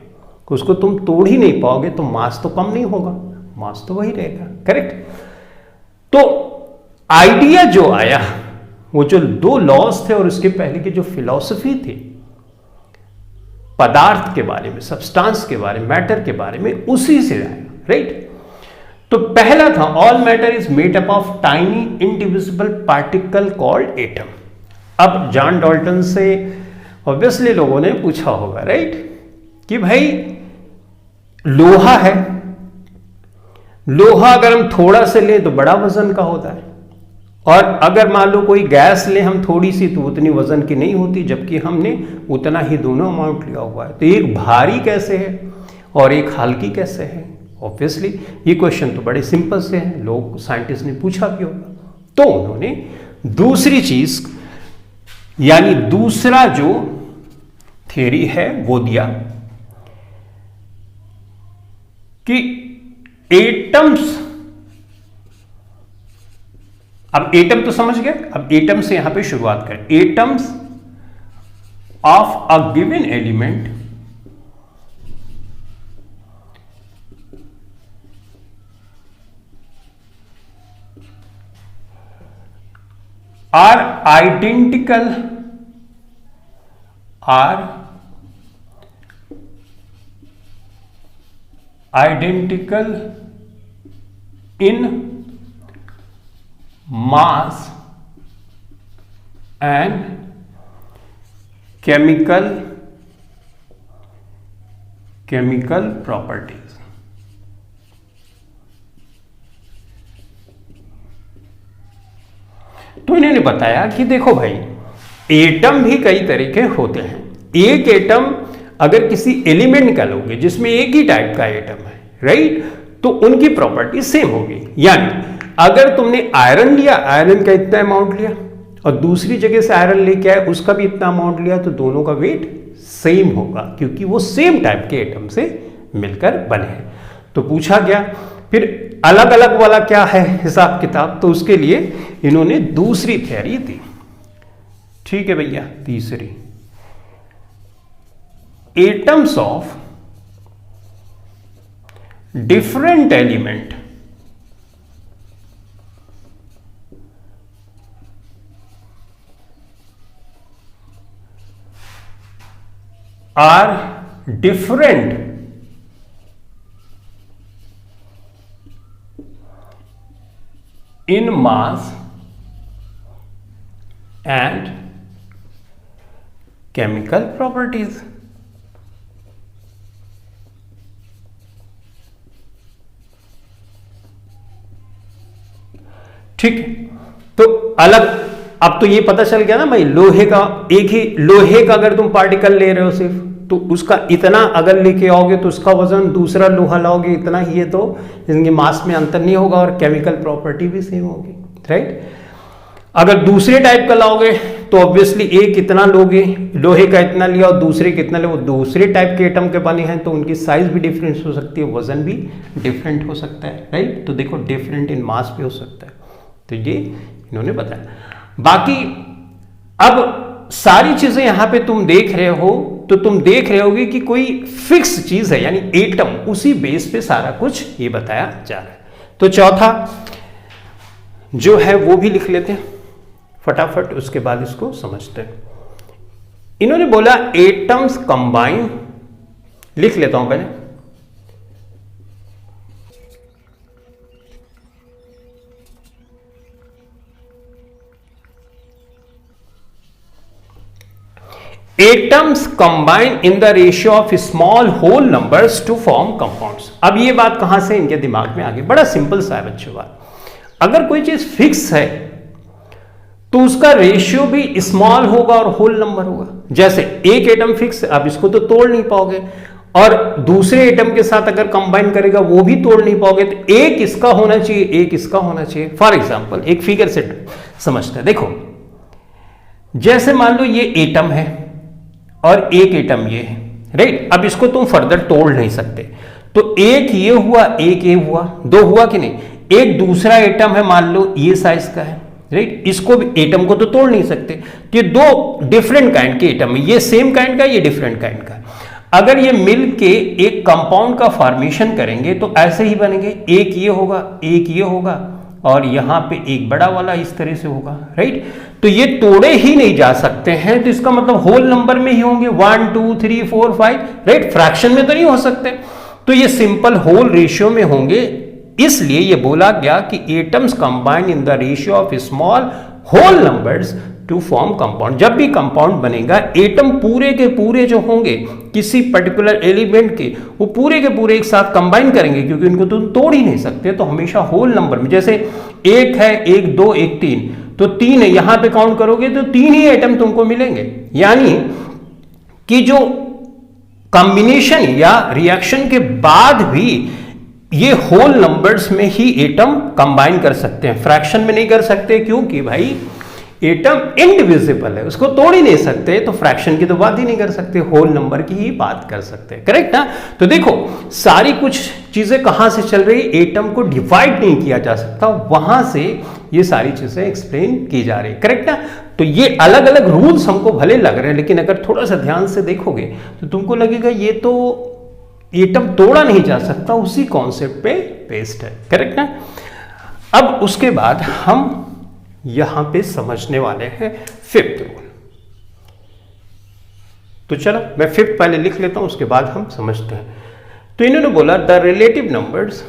उसको तुम तोड़ ही नहीं पाओगे, तो मास तो कम नहीं होगा, मास तो वही रहेगा, करेक्ट। तो आइडिया जो आया, वो जो दो लॉज थे और उसके पहले की जो फिलॉसफी थी पदार्थ के बारे में, सब्सटेंस के बारे में, मैटर के बारे में, उसी से आया, राइट। तो पहला था all matter is made up of tiny indivisible particle called atom. अब जॉन डाल्टन से ऑब्वियसली लोगों ने पूछा होगा, राइट, कि भाई लोहा है, लोहा अगर हम थोड़ा से लें तो बड़ा वजन का होता है, और अगर मान लो कोई गैस ले हम थोड़ी सी तो उतनी वजन की नहीं होती, जबकि हमने उतना ही दोनों अमाउंट लिया हुआ है। तो एक भारी कैसे है और एक हल्की कैसे है? ऑब्वियसली ये क्वेश्चन तो बड़े सिंपल से है, लोग साइंटिस्ट ने पूछा भी होगा। तो उन्होंने दूसरी चीज यानी दूसरा जो थ्योरी है वो दिया कि एटम्स, अब एटम तो समझ गए, अब एटम से यहां पे शुरुआत करें। Atoms of a given element are identical in mass and chemical properties। तो इन्होंने बताया कि देखो भाई, एटम भी कई तरह के होते हैं। एक एटम अगर किसी एलिमेंट का लोगे जिसमें एक ही टाइप का एटम है, राइट, तो उनकी प्रॉपर्टी सेम होगी। यानी अगर तुमने आयरन लिया, आयरन का इतना अमाउंट लिया, और दूसरी जगह से आयरन लेके आए, उसका भी इतना अमाउंट लिया, तो दोनों का वेट सेम होगा, क्योंकि वो सेम टाइप के एटम से मिलकर बने हैं। तो पूछा गया फिर अलग अलग वाला क्या है हिसाब किताब, तो उसके लिए इन्होंने दूसरी थ्योरी दी। ठीक है भैया, तीसरी, atoms of different element are different in mass and chemical properties। ठीक है, तो अलग, अब तो ये पता चल गया ना भाई, लोहे का एक ही, लोहे का अगर तुम पार्टिकल ले रहे हो सिर्फ, तो उसका इतना अगर लेके आओगे तो उसका वजन, दूसरा लोहा लाओगे इतना ही है, तो इनके मास में अंतर नहीं होगा और केमिकल प्रॉपर्टी भी सेम होगी, राइट। अगर दूसरे टाइप का लाओगे तो ऑब्वियसली एक इतना लोगे, लोहे का इतना लिया और दूसरे कितना ले, वो दूसरे टाइप के एटम के बने हैं तो उनकी साइज भी डिफरेंट हो सकती है, वजन भी डिफरेंट हो सकता है, राइट। तो देखो डिफरेंट इन मास भी हो सकता है, तो ये इन्होंने बताया। बाकी अब सारी चीजें यहां पे तुम देख रहे हो तो तुम देख रहे होगे कि कोई फिक्स चीज है, यानी एटम, उसी बेस पे सारा कुछ ये बताया जा रहा है। तो चौथा जो है वो भी लिख लेते हैं फटाफट, उसके बाद इसको समझते हैं। इन्होंने बोला एटम्स कंबाइन, लिख लेता हूं पहले। Atoms combine in the ratio of small whole numbers to form compounds. अब ये बात कहां से इनके दिमाग में आ गई, बड़ा सिंपल सा है बच्चों बात। अगर कोई चीज फिक्स है तो उसका रेशियो भी स्मॉल होगा और होल नंबर होगा। जैसे एक एटम फिक्स है, आप इसको तो तोड़ नहीं पाओगे, और दूसरे एटम के साथ अगर कंबाइन करेगा वो भी तोड़ नहीं पाओगे, तो एक इसका होना चाहिए, एक इसका होना चाहिए। फॉर एग्जांपल एक फिगर से समझते हैं। देखो जैसे मान लो ये एटम है और एक एटम ये है, राइट। अब इसको तुम फर्दर तोड़ नहीं सकते, तो एक ये हुआ, एक ये हुआ, दो हुआ कि नहीं। एक दूसरा एटम है, मान लो ये साइज का है, राइट। इसको भी, एटम को तो तोड़ नहीं सकते, तो ये दो डिफरेंट काइंड के एटम है, ये सेम काइंड का, ये डिफरेंट काइंड का। अगर ये मिल के एक कंपाउंड का फॉर्मेशन करेंगे तो ऐसे ही बनेंगे, एक ये होगा, एक ये होगा, और यहां पे एक बड़ा वाला इस तरह से होगा, राइट। तो ये तोड़े ही नहीं जा सकते हैं, तो इसका मतलब होल नंबर में ही होंगे, 1 2 3 4 5, राइट। फ्रैक्शन में तो नहीं हो सकते, तो ये सिंपल होल रेशियो में होंगे। इसलिए ये बोला गया कि atoms combine in the ratio of small whole numbers to form compound. जब भी कंपाउंड बनेगा, एटम पूरे के पूरे जो होंगे किसी पर्टिकुलर एलिमेंट के, वो पूरे के पूरे एक साथ कंबाइन करेंगे, क्योंकि उनको तुम तोड़ ही नहीं सकते, तो हमेशा होल नंबर में। जैसे एक है, एक दो, एक तीन, तो तीन है, यहां पे काउंट करोगे तो तीन ही एटम तुमको मिलेंगे। यानी कि जो कॉम्बिनेशन या रिएक्शन के बाद भी ये होल नंबर्स में ही एटम कंबाइन कर सकते हैं, फ्रैक्शन में नहीं कर सकते, क्योंकि भाई एटम इनडिविजिबल है, उसको तोड़ ही नहीं सकते, तो फ्रैक्शन की तो बात ही नहीं कर सकते, होल नंबर की ही बात कर सकते हैं, करेक्ट ना। तो देखो सारी कुछ चीजें कहां से चल रही, एटम को डिवाइड नहीं किया जा सकता, वहां से ये सारी चीजें एक्सप्लेन की जा रही, करेक्ट ना। तो ये अलग अलग रूल्स हमको भले लग रहे हैं, लेकिन अगर थोड़ा सा ध्यान से देखोगे तो तुमको लगेगा ये तो एटम तोड़ा नहीं जा सकता, उसी कॉन्सेप्ट पे बेस्ड है, करेक्ट ना। अब उसके बाद हम यहां पे समझने वाले हैं फिफ्थ रूल। तो चलो मैं फिफ्थ पहले लिख लेता हूं, उसके बाद हम समझते हैं। तो इन्होंने बोला the relative numbers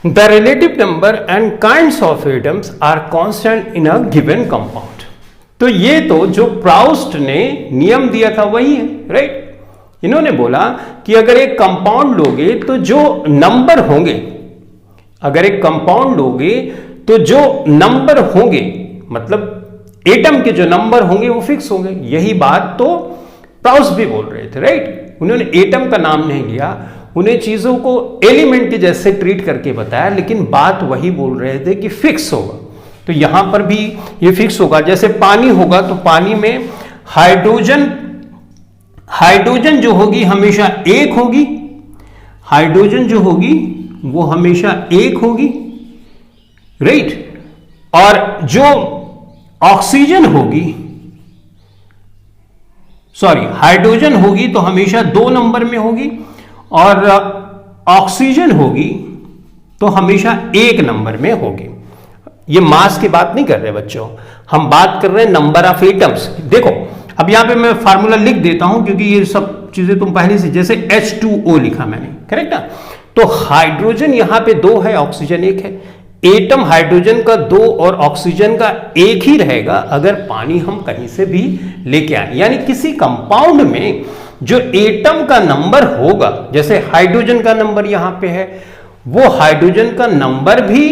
The relative number and kinds of atoms are constant in a given compound. तो ये तो जो प्राउस्ट ने नियम दिया था वही है, राइट। इन्होंने बोला कि अगर एक कंपाउंड लोगे तो जो नंबर होंगे, अगर एक कंपाउंड लोगे तो जो नंबर होंगे, मतलब एटम के जो नंबर होंगे वो फिक्स होंगे। यही बात तो प्राउस्ट भी बोल रहे थे, राइट। उन्होंने एटम का नाम नहीं लिया, उन्हें चीजों को एलिमेंट के जैसे ट्रीट करके बताया, लेकिन बात वही बोल रहे थे कि फिक्स होगा। तो यहां पर भी ये फिक्स होगा। जैसे पानी होगा तो पानी में हाइड्रोजन जो होगी हमेशा एक होगी, हाइड्रोजन जो होगी वो हमेशा एक होगी, राइट। और जो ऑक्सीजन होगी, सॉरी हाइड्रोजन होगी तो हमेशा 2 नंबर में होगी, और ऑक्सीजन होगी तो हमेशा 1 नंबर में होगी। ये मास की बात नहीं कर रहे बच्चों, हम बात कर रहे हैं नंबर ऑफ एटम्स। देखो अब यहां पे मैं फार्मूला लिख देता हूं, क्योंकि ये सब चीजें तुम पहले से, जैसे H2O लिखा मैंने, करेक्ट ना। तो हाइड्रोजन यहां पे 2 है, ऑक्सीजन 1 है। एटम हाइड्रोजन का 2 और ऑक्सीजन का 1 ही रहेगा अगर पानी हम कहीं से भी लेके आए। यानी किसी कंपाउंड में जो एटम का नंबर होगा, जैसे हाइड्रोजन का नंबर यहां पे है, वो हाइड्रोजन का नंबर भी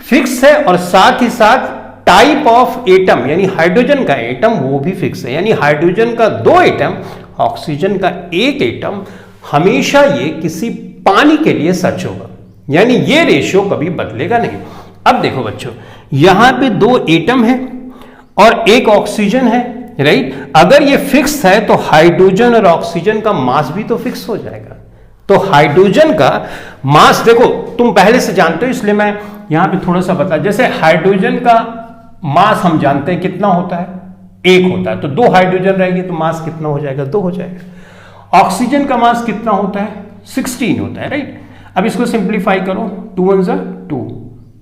फिक्स है और साथ ही साथ टाइप ऑफ एटम यानी हाइड्रोजन का एटम वो भी फिक्स है। यानी हाइड्रोजन का 2 एटम, ऑक्सीजन का 1 एटम, हमेशा ये किसी पानी के लिए सच होगा, यानी ये रेशियो कभी बदलेगा नहीं। अब देखो बच्चों, यहां पे 2 एटम है और 1 ऑक्सीजन है, राइट। अगर ये फिक्स है तो हाइड्रोजन और ऑक्सीजन का मास भी तो फिक्स हो जाएगा। तो हाइड्रोजन का मास देखो तुम पहले से जानते हो, इसलिए मैं यहां पे थोड़ा सा बता। जैसे हाइड्रोजन का मास हम जानते हैं कितना होता है, 1 होता है, तो 2 हाइड्रोजन रहेंगे तो मास कितना हो जाएगा, 2 हो जाएगा। ऑक्सीजन का मास कितना होता है, 16 होता है, राइट। अब इसको सिंप्लीफाई करो, 2 1 ज़ा 2,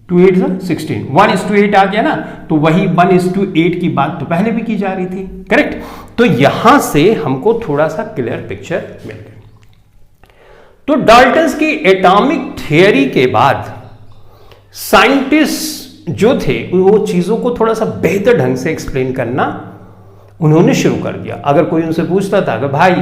2 8 ज़ा 16, 1:8 आ गया ना, तो वही 1:8 की बात तो पहले भी की जा रही थी, करेक्ट। तो यहां से हमको थोड़ा सा क्लियर पिक्चर मिल गया। तो डाल्टन्स की एटॉमिक थियरी के बाद साइंटिस्ट जो थे वो चीजों को थोड़ा सा बेहतर ढंग से एक्सप्लेन करना उन्होंने शुरू कर दिया। अगर कोई उनसे पूछता था कि भाई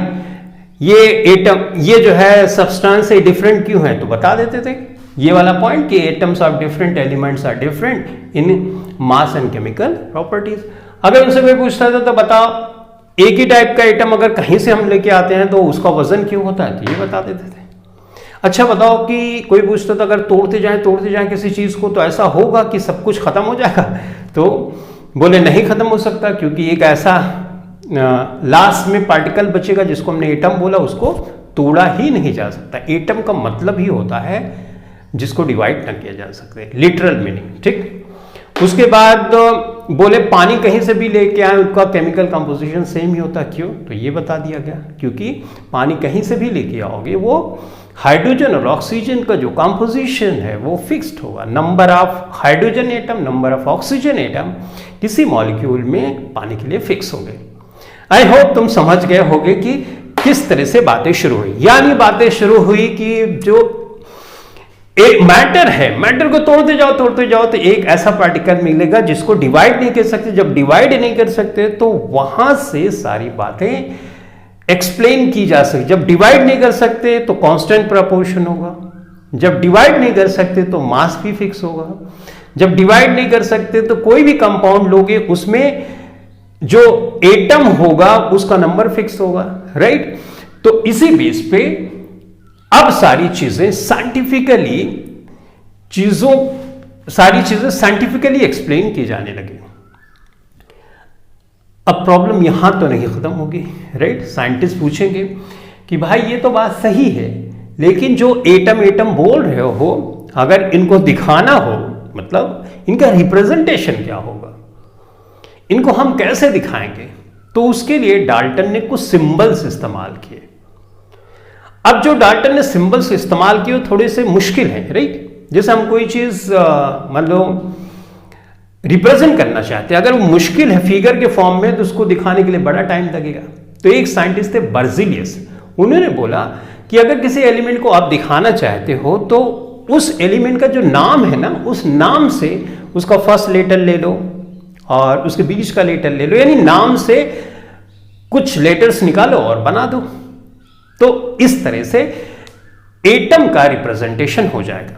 ये एटम, ये जो है सब्सटेंस से डिफरेंट क्यों है, तो बता देते थे ये वाला पॉइंट कि atoms of different elements are different in mass and chemical properties. अगर उनसे कोई पूछता था तो बताओ एक ही टाइप का एटम अगर कहीं से हम लेके आते हैं तो उसका वजन क्यों होता है, तो ये बता देते थे। अच्छा बताओ कि कोई पूछता था अगर तोड़ते जाएं किसी चीज को तो ऐसा होगा कि सब कुछ खत्म हो जाएगा, तो बोले नहीं खत्म हो सकता, क्योंकि एक ऐसा लास्ट में पार्टिकल बचेगा जिसको हमने एटम बोला, उसको तोड़ा ही नहीं जा सकता। एटम का मतलब ही होता है जिसको डिवाइड न किया जा सकते, लिटरल मीनिंग, ठीक। उसके बाद बोले पानी कहीं से भी लेके आए उसका केमिकल कंपोजिशन सेम ही होता, क्यों, तो ये बता दिया गया क्योंकि पानी कहीं से भी लेके आओगे वो हाइड्रोजन और ऑक्सीजन का जो कंपोजिशन है वो फिक्स्ड होगा। Number of hydrogen atom, number of oxygen atom किसी मॉलिक्यूल में पानी के लिए फिक्स होंगे। आई होप तुम समझ गए होगे कि किस तरह से बातें शुरू हुई। यानी बातें शुरू हुई कि जो एक मैटर है, मैटर को तोड़ते जाओ तो एक ऐसा पार्टिकल मिलेगा जिसको डिवाइड नहीं कर सकते। जब डिवाइड नहीं कर सकते तो वहां से सारी बातें एक्सप्लेन की जा सकती। जब डिवाइड नहीं कर सकते तो कांस्टेंट प्रोपोर्शन होगा, जब डिवाइड नहीं कर सकते तो मास भी फिक्स होगा, जब डिवाइड नहीं कर सकते तो कोई भी कंपाउंड लोगे उसमें जो एटम होगा उसका नंबर फिक्स होगा, राइट। तो इसी बेस पे अब सारी चीजें साइंटिफिकली एक्सप्लेन की जाने लगी। अब प्रॉब्लम यहां तो नहीं खत्म होगी, राइट। साइंटिस्ट पूछेंगे कि भाई ये तो बात सही है, लेकिन जो एटम बोल रहे हो अगर इनको दिखाना हो, मतलब इनका रिप्रेजेंटेशन क्या होगा, इनको हम कैसे दिखाएंगे, तो उसके लिए डाल्टन ने कुछ सिंबल्स इस्तेमाल किए। अब जो डाल्टन ने सिंबल्स इस्तेमाल किए वो थोड़े से मुश्किल है, राइट। जैसे हम कोई चीज मतलब रिप्रेजेंट करना चाहते हैं, अगर वो मुश्किल है फिगर के फॉर्म में तो उसको दिखाने के लिए बड़ा टाइम लगेगा। तो एक साइंटिस्ट थे बर्जिलियस, उन्होंने बोला कि अगर किसी एलिमेंट को आप दिखाना चाहते हो तो उस एलिमेंट का जो नाम है ना, उस नाम से उसका फर्स्ट लेटर ले लो और उसके बीच का लेटर ले लो, यानी नाम से कुछ लेटर्स निकालो और बना दो। तो इस तरह से एटम का रिप्रेजेंटेशन हो जाएगा।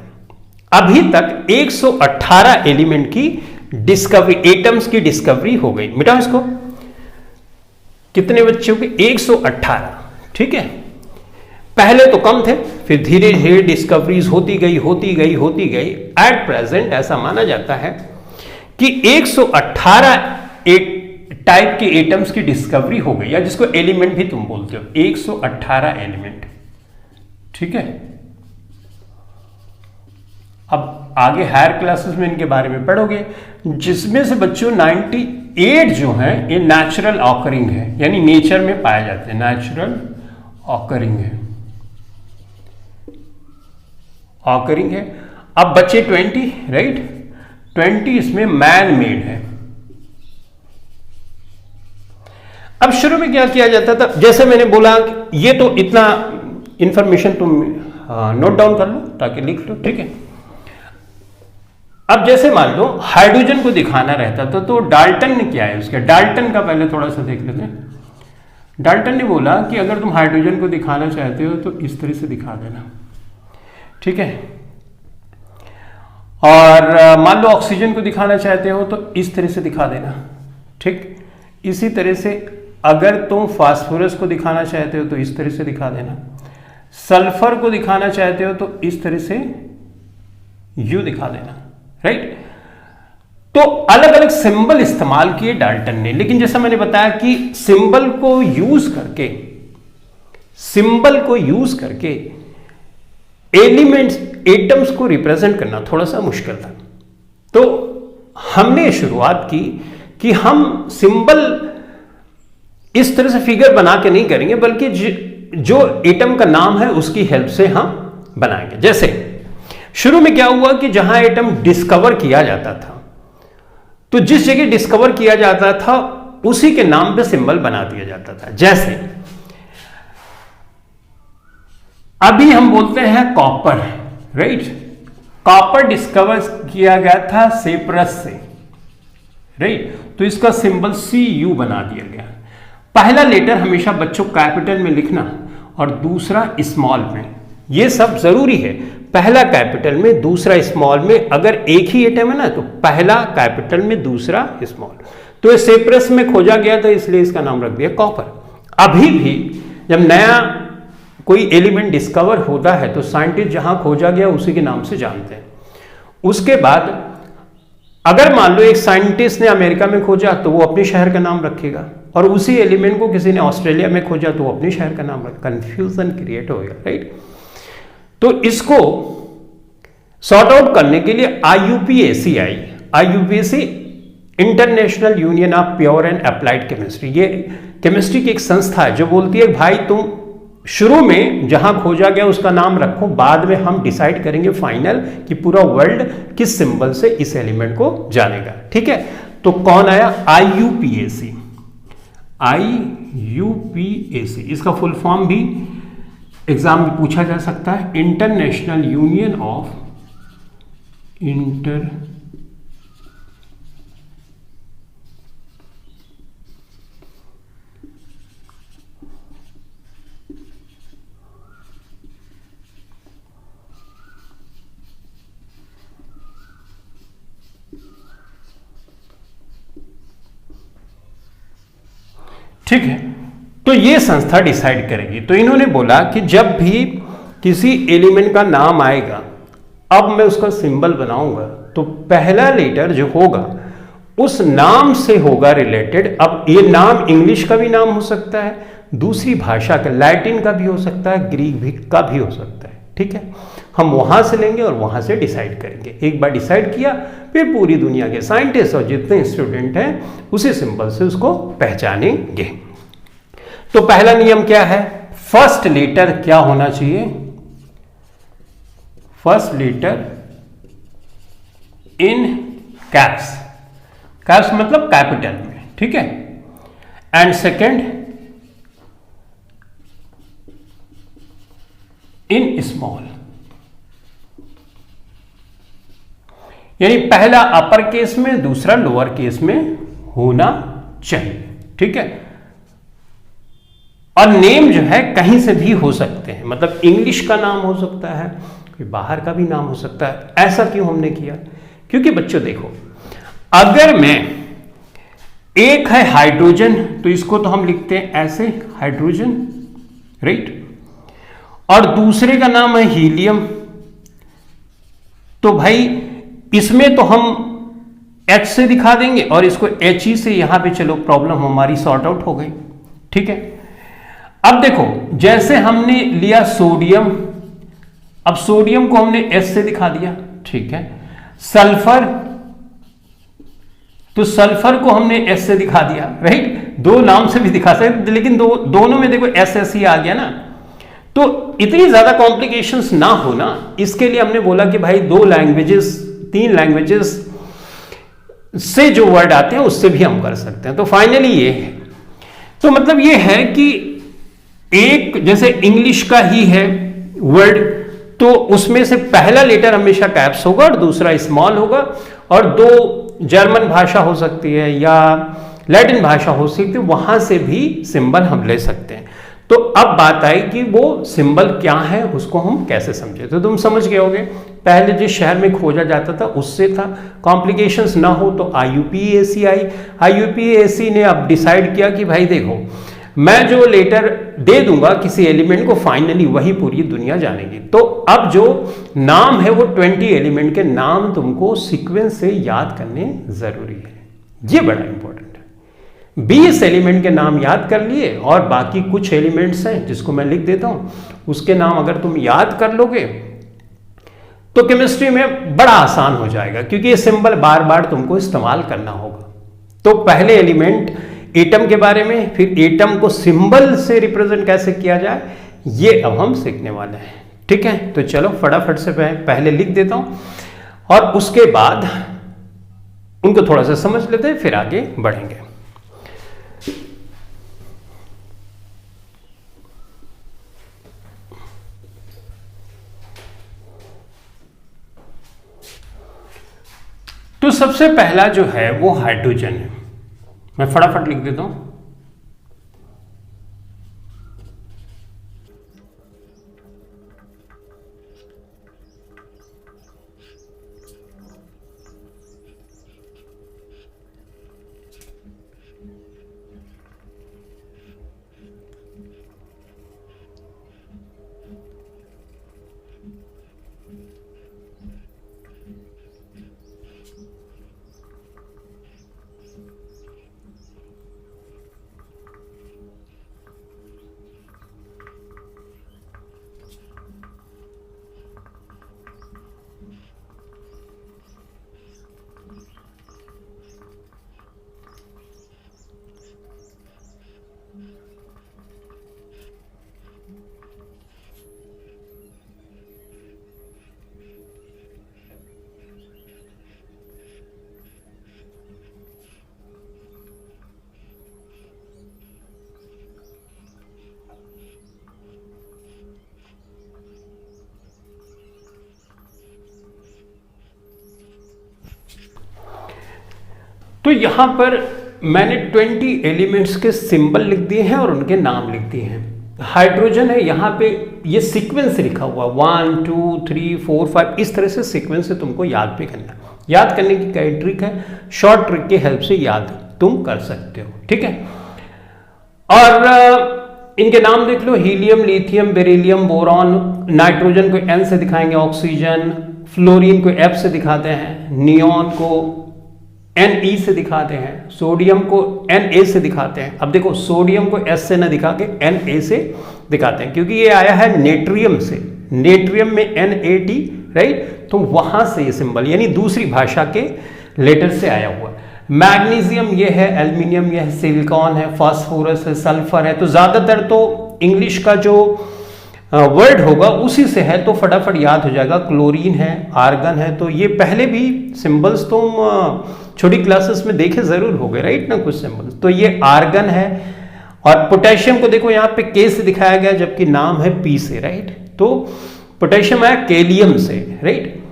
अभी तक 118 एलिमेंट की डिस्कवरी, एटम्स की डिस्कवरी हो गई। मिटाओ इसको, कितने बच्चे हो गए, 118, ठीक है। पहले तो कम थे, फिर धीरे धीरे डिस्कवरीज होती गई। एट प्रेजेंट ऐसा माना जाता है कि 118 टाइप के एटम्स की डिस्कवरी हो गई, या जिसको एलिमेंट भी तुम बोलते हो, 118 एलिमेंट, ठीक है। अब आगे हायर क्लासेस में इनके बारे में पढ़ोगे, जिसमें से बच्चों 98 जो हैं ये नेचुरल ऑकरिंग है, यानी नेचर में पाए जाते हैं, नेचुरल ऑकरिंग है। अब बच्चे 20, राइट, 20 इसमें मैन मेड है। अब शुरू में क्या किया जाता था, जैसे मैंने बोला ये तो इतना इंफॉर्मेशन तुम नोट डाउन कर लो ताकि लिख लो, ठीक है। अब जैसे मान लो हाइड्रोजन को दिखाना रहता था तो डाल्टन ने क्या है उसके, डाल्टन का पहले थोड़ा सा देख लेते हैं। डाल्टन ने बोला कि अगर तुम हाइड्रोजन को दिखाना चाहते हो तो इस तरह से दिखा देना, ठीक है। और मान लो ऑक्सीजन को दिखाना चाहते हो तो इस तरह से दिखा देना, ठीक। इसी तरह से अगर तुम फास्फोरस को दिखाना चाहते हो तो इस तरह से दिखा देना, सल्फर को दिखाना चाहते हो तो इस तरह से यू दिखा देना, राइट। तो अलग अलग सिंबल इस्तेमाल किए डाल्टन ने, लेकिन जैसा मैंने बताया कि सिंबल को यूज करके एलिमेंट्स, एटम्स को रिप्रेजेंट करना थोड़ा सा मुश्किल था। तो हमने शुरुआत की कि हम सिंबल इस तरह से फिगर बना के नहीं करेंगे, बल्कि जो एटम का नाम है उसकी हेल्प से हम बनाएंगे। जैसे शुरू में क्या हुआ कि जहां एटम डिस्कवर किया जाता था, तो जिस जगह डिस्कवर किया जाता था उसी के नाम पे सिंबल बना दिया जाता था। जैसे अभी हम बोलते हैं कॉपर, राइट। कॉपर डिस्कवर किया गया था सेप्रस से, राइट। तो इसका सिंबल Cu बना दिया गया। पहला लेटर हमेशा बच्चों कैपिटल में लिखना और दूसरा स्मॉल में, ये सब जरूरी है। पहला कैपिटल में, दूसरा स्मॉल में। अगर एक ही एटम है ना तो पहला कैपिटल में, दूसरा स्मॉल। तो ये सेप्रस में खोजा गया था, इसलिए इसका नाम रख दिया कॉपर। अभी भी जब नया कोई एलिमेंट डिस्कवर होता है तो साइंटिस्ट जहां खोजा गया उसी के नाम से जानते हैं। उसके बाद अगर मान लो एक साइंटिस्ट ने अमेरिका में खोजा तो वो अपने शहर का नाम रखेगा, और उसी एलिमेंट को किसी ने ऑस्ट्रेलिया में खोजा तो वो अपने शहर का नाम रखेगा। कंफ्यूजन क्रिएट होगा, राइट। तो इसको सॉर्ट आउट करने के लिए IUPAC I. IUPAC international union of pure and applied chemistry, ये केमिस्ट्री की एक संस्था है जो बोलती है भाई तुम शुरू में जहां खोजा गया उसका नाम रखो, बाद में हम डिसाइड करेंगे फाइनल कि पूरा वर्ल्ड किस सिंबल से इस एलिमेंट को जानेगा, ठीक है। तो कौन आया? IUPAC। IUPAC इसका फुल फॉर्म भी एग्जाम में पूछा जा सकता है, इंटरनेशनल यूनियन ऑफ ठीक है। तो ये संस्था डिसाइड करेगी। तो इन्होंने बोला कि जब भी किसी एलिमेंट का नाम आएगा, अब मैं उसका सिंबल बनाऊंगा तो पहला लेटर जो होगा उस नाम से होगा रिलेटेड। अब ये नाम इंग्लिश का भी नाम हो सकता है, दूसरी भाषा का, लैटिन का भी हो सकता है, ग्रीक भी का भी हो सकता है, ठीक है। हम वहां से लेंगे और वहां से डिसाइड करेंगे। एक बार डिसाइड किया फिर पूरी दुनिया के साइंटिस्ट और जितने स्टूडेंट हैं उसी सिंबल से उसको पहचानेंगे। तो पहला नियम क्या है? फर्स्ट लेटर क्या होना चाहिए? फर्स्ट लेटर इन कैप्स, कैप्स मतलब कैपिटल में, ठीक है। एंड सेकेंड इन स्मॉल, यानी पहला अपर केस में, दूसरा लोअर केस में होना चाहिए, ठीक है। और नेम जो है कहीं से भी हो सकते हैं, मतलब इंग्लिश का नाम हो सकता है, कोई बाहर का भी नाम हो सकता है। ऐसा क्यों हमने किया? क्योंकि बच्चों देखो, अगर मैं एक है हाइड्रोजन तो इसको तो हम लिखते हैं ऐसे हाइड्रोजन, राइट। और दूसरे का नाम है हीलियम, तो भाई इसमें तो हम H से दिखा देंगे और इसको HE से, यहां पे चलो प्रॉब्लम हमारी सॉर्ट आउट हो गई, ठीक है। अब देखो जैसे हमने लिया सोडियम, अब सोडियम को हमने S से दिखा दिया, ठीक है। सल्फर, तो सल्फर को हमने S से दिखा दिया, राइट। दो नाम से भी दिखा सकते, लेकिन दोनों में देखो SS ही आ गया ना। तो इतनी ज्यादा कॉम्प्लिकेशंस ना हो ना, इसके लिए हमने बोला कि भाई 2 लैंग्वेजेस 3 लैंग्वेजेस से जो वर्ड आते हैं उससे भी हम कर सकते हैं। तो फाइनली ये है, तो मतलब ये है कि एक जैसे इंग्लिश का ही है वर्ड, तो उसमें से पहला लेटर हमेशा कैप्स होगा और दूसरा स्मॉल होगा। और 2 जर्मन भाषा हो सकती है या लैटिन भाषा हो सकती है, वहां से भी सिंबल हम ले सकते हैं। तो अब बात आई कि वो सिंबल क्या है, उसको हम कैसे समझे। तो तुम समझ गए होगे, पहले जिस शहर में खोजा जाता था उससे था, कॉम्प्लिकेशंस ना हो तो IUPAC आई। IUPAC ने अब डिसाइड किया कि भाई देखो, मैं जो लेटर दे दूंगा किसी एलिमेंट को, फाइनली वही पूरी दुनिया जानेगी। तो अब जो नाम है वो 20 एलिमेंट के नाम तुमको सीक्वेंस से याद करने जरूरी है, ये बड़ा इंपॉर्टेंट है। 20 एलिमेंट के नाम याद कर लिए और बाकी कुछ एलिमेंट्स हैं जिसको मैं लिख देता हूं, उसके नाम अगर तुम याद कर लोगे तो केमिस्ट्री में बड़ा आसान हो जाएगा, क्योंकि ये सिंबल बार बार तुमको इस्तेमाल करना होगा। तो पहले एलिमेंट एटम के बारे में, फिर एटम को सिंबल से रिप्रेजेंट कैसे किया जाए, ये अब हम सीखने वाले हैं। ठीक है, तो चलो फटाफट से पहले लिख देता हूं और उसके बाद उनको थोड़ा सा समझ लेते हैं, फिर आगे बढ़ेंगे। तो सबसे पहला जो है वो हाइड्रोजन है, मैं फटाफट लिख देता हूं। तो यहां पर मैंने 20 एलिमेंट्स के सिंबल लिख दिए हैं और उनके नाम लिख दिए हैं। हाइड्रोजन है, यहां पे ये सीक्वेंस लिखा हुआ 1 2 3 4 5, इस तरह से सीक्वेंस से तुमको याद भी करना। याद करने की कई ट्रिक है, शॉर्ट ट्रिक की हेल्प से याद तुम कर सकते हो। ठीक है, और इनके नाम देख लो, helium, lithium, beryllium, boron. Nitrogen को N से दिखाएंगे, ऑक्सीजन। फ्लोरीन को F से दिखाते हैं, नियॉन को Ne से दिखाते हैं, सोडियम को Na से दिखाते हैं। अब देखो, सोडियम को S से न दिखा के Na से दिखाते हैं, क्योंकि ये आया है नेट्रियम से, नेट्रियम में NAT, राइट, तो वहां से ये सिंबल यानी दूसरी भाषा के लेटर से आया हुआ। मैग्नीशियम ये है, एल्यूमिनियम ये है, सिलिकॉन है, फास्फोरस है, सल्फर है। तो ज्यादातर तो इंग्लिश का जो वर्ड होगा उसी से है, तो फटाफट याद हो जाएगा। क्लोरीन है, आर्गन है, तो ये पहले भी सिंबल्स तुम छोटी क्लासेस में देखे जरूर होंगे, राइट ना, कुछ सिंबल्स। तो ये आर्गन है। और पोटेशियम को देखो यहाँ पे K से दिखाया गया, जबकि नाम है P से, राइट। तो पोटेशियम है कैलियम से, राइट।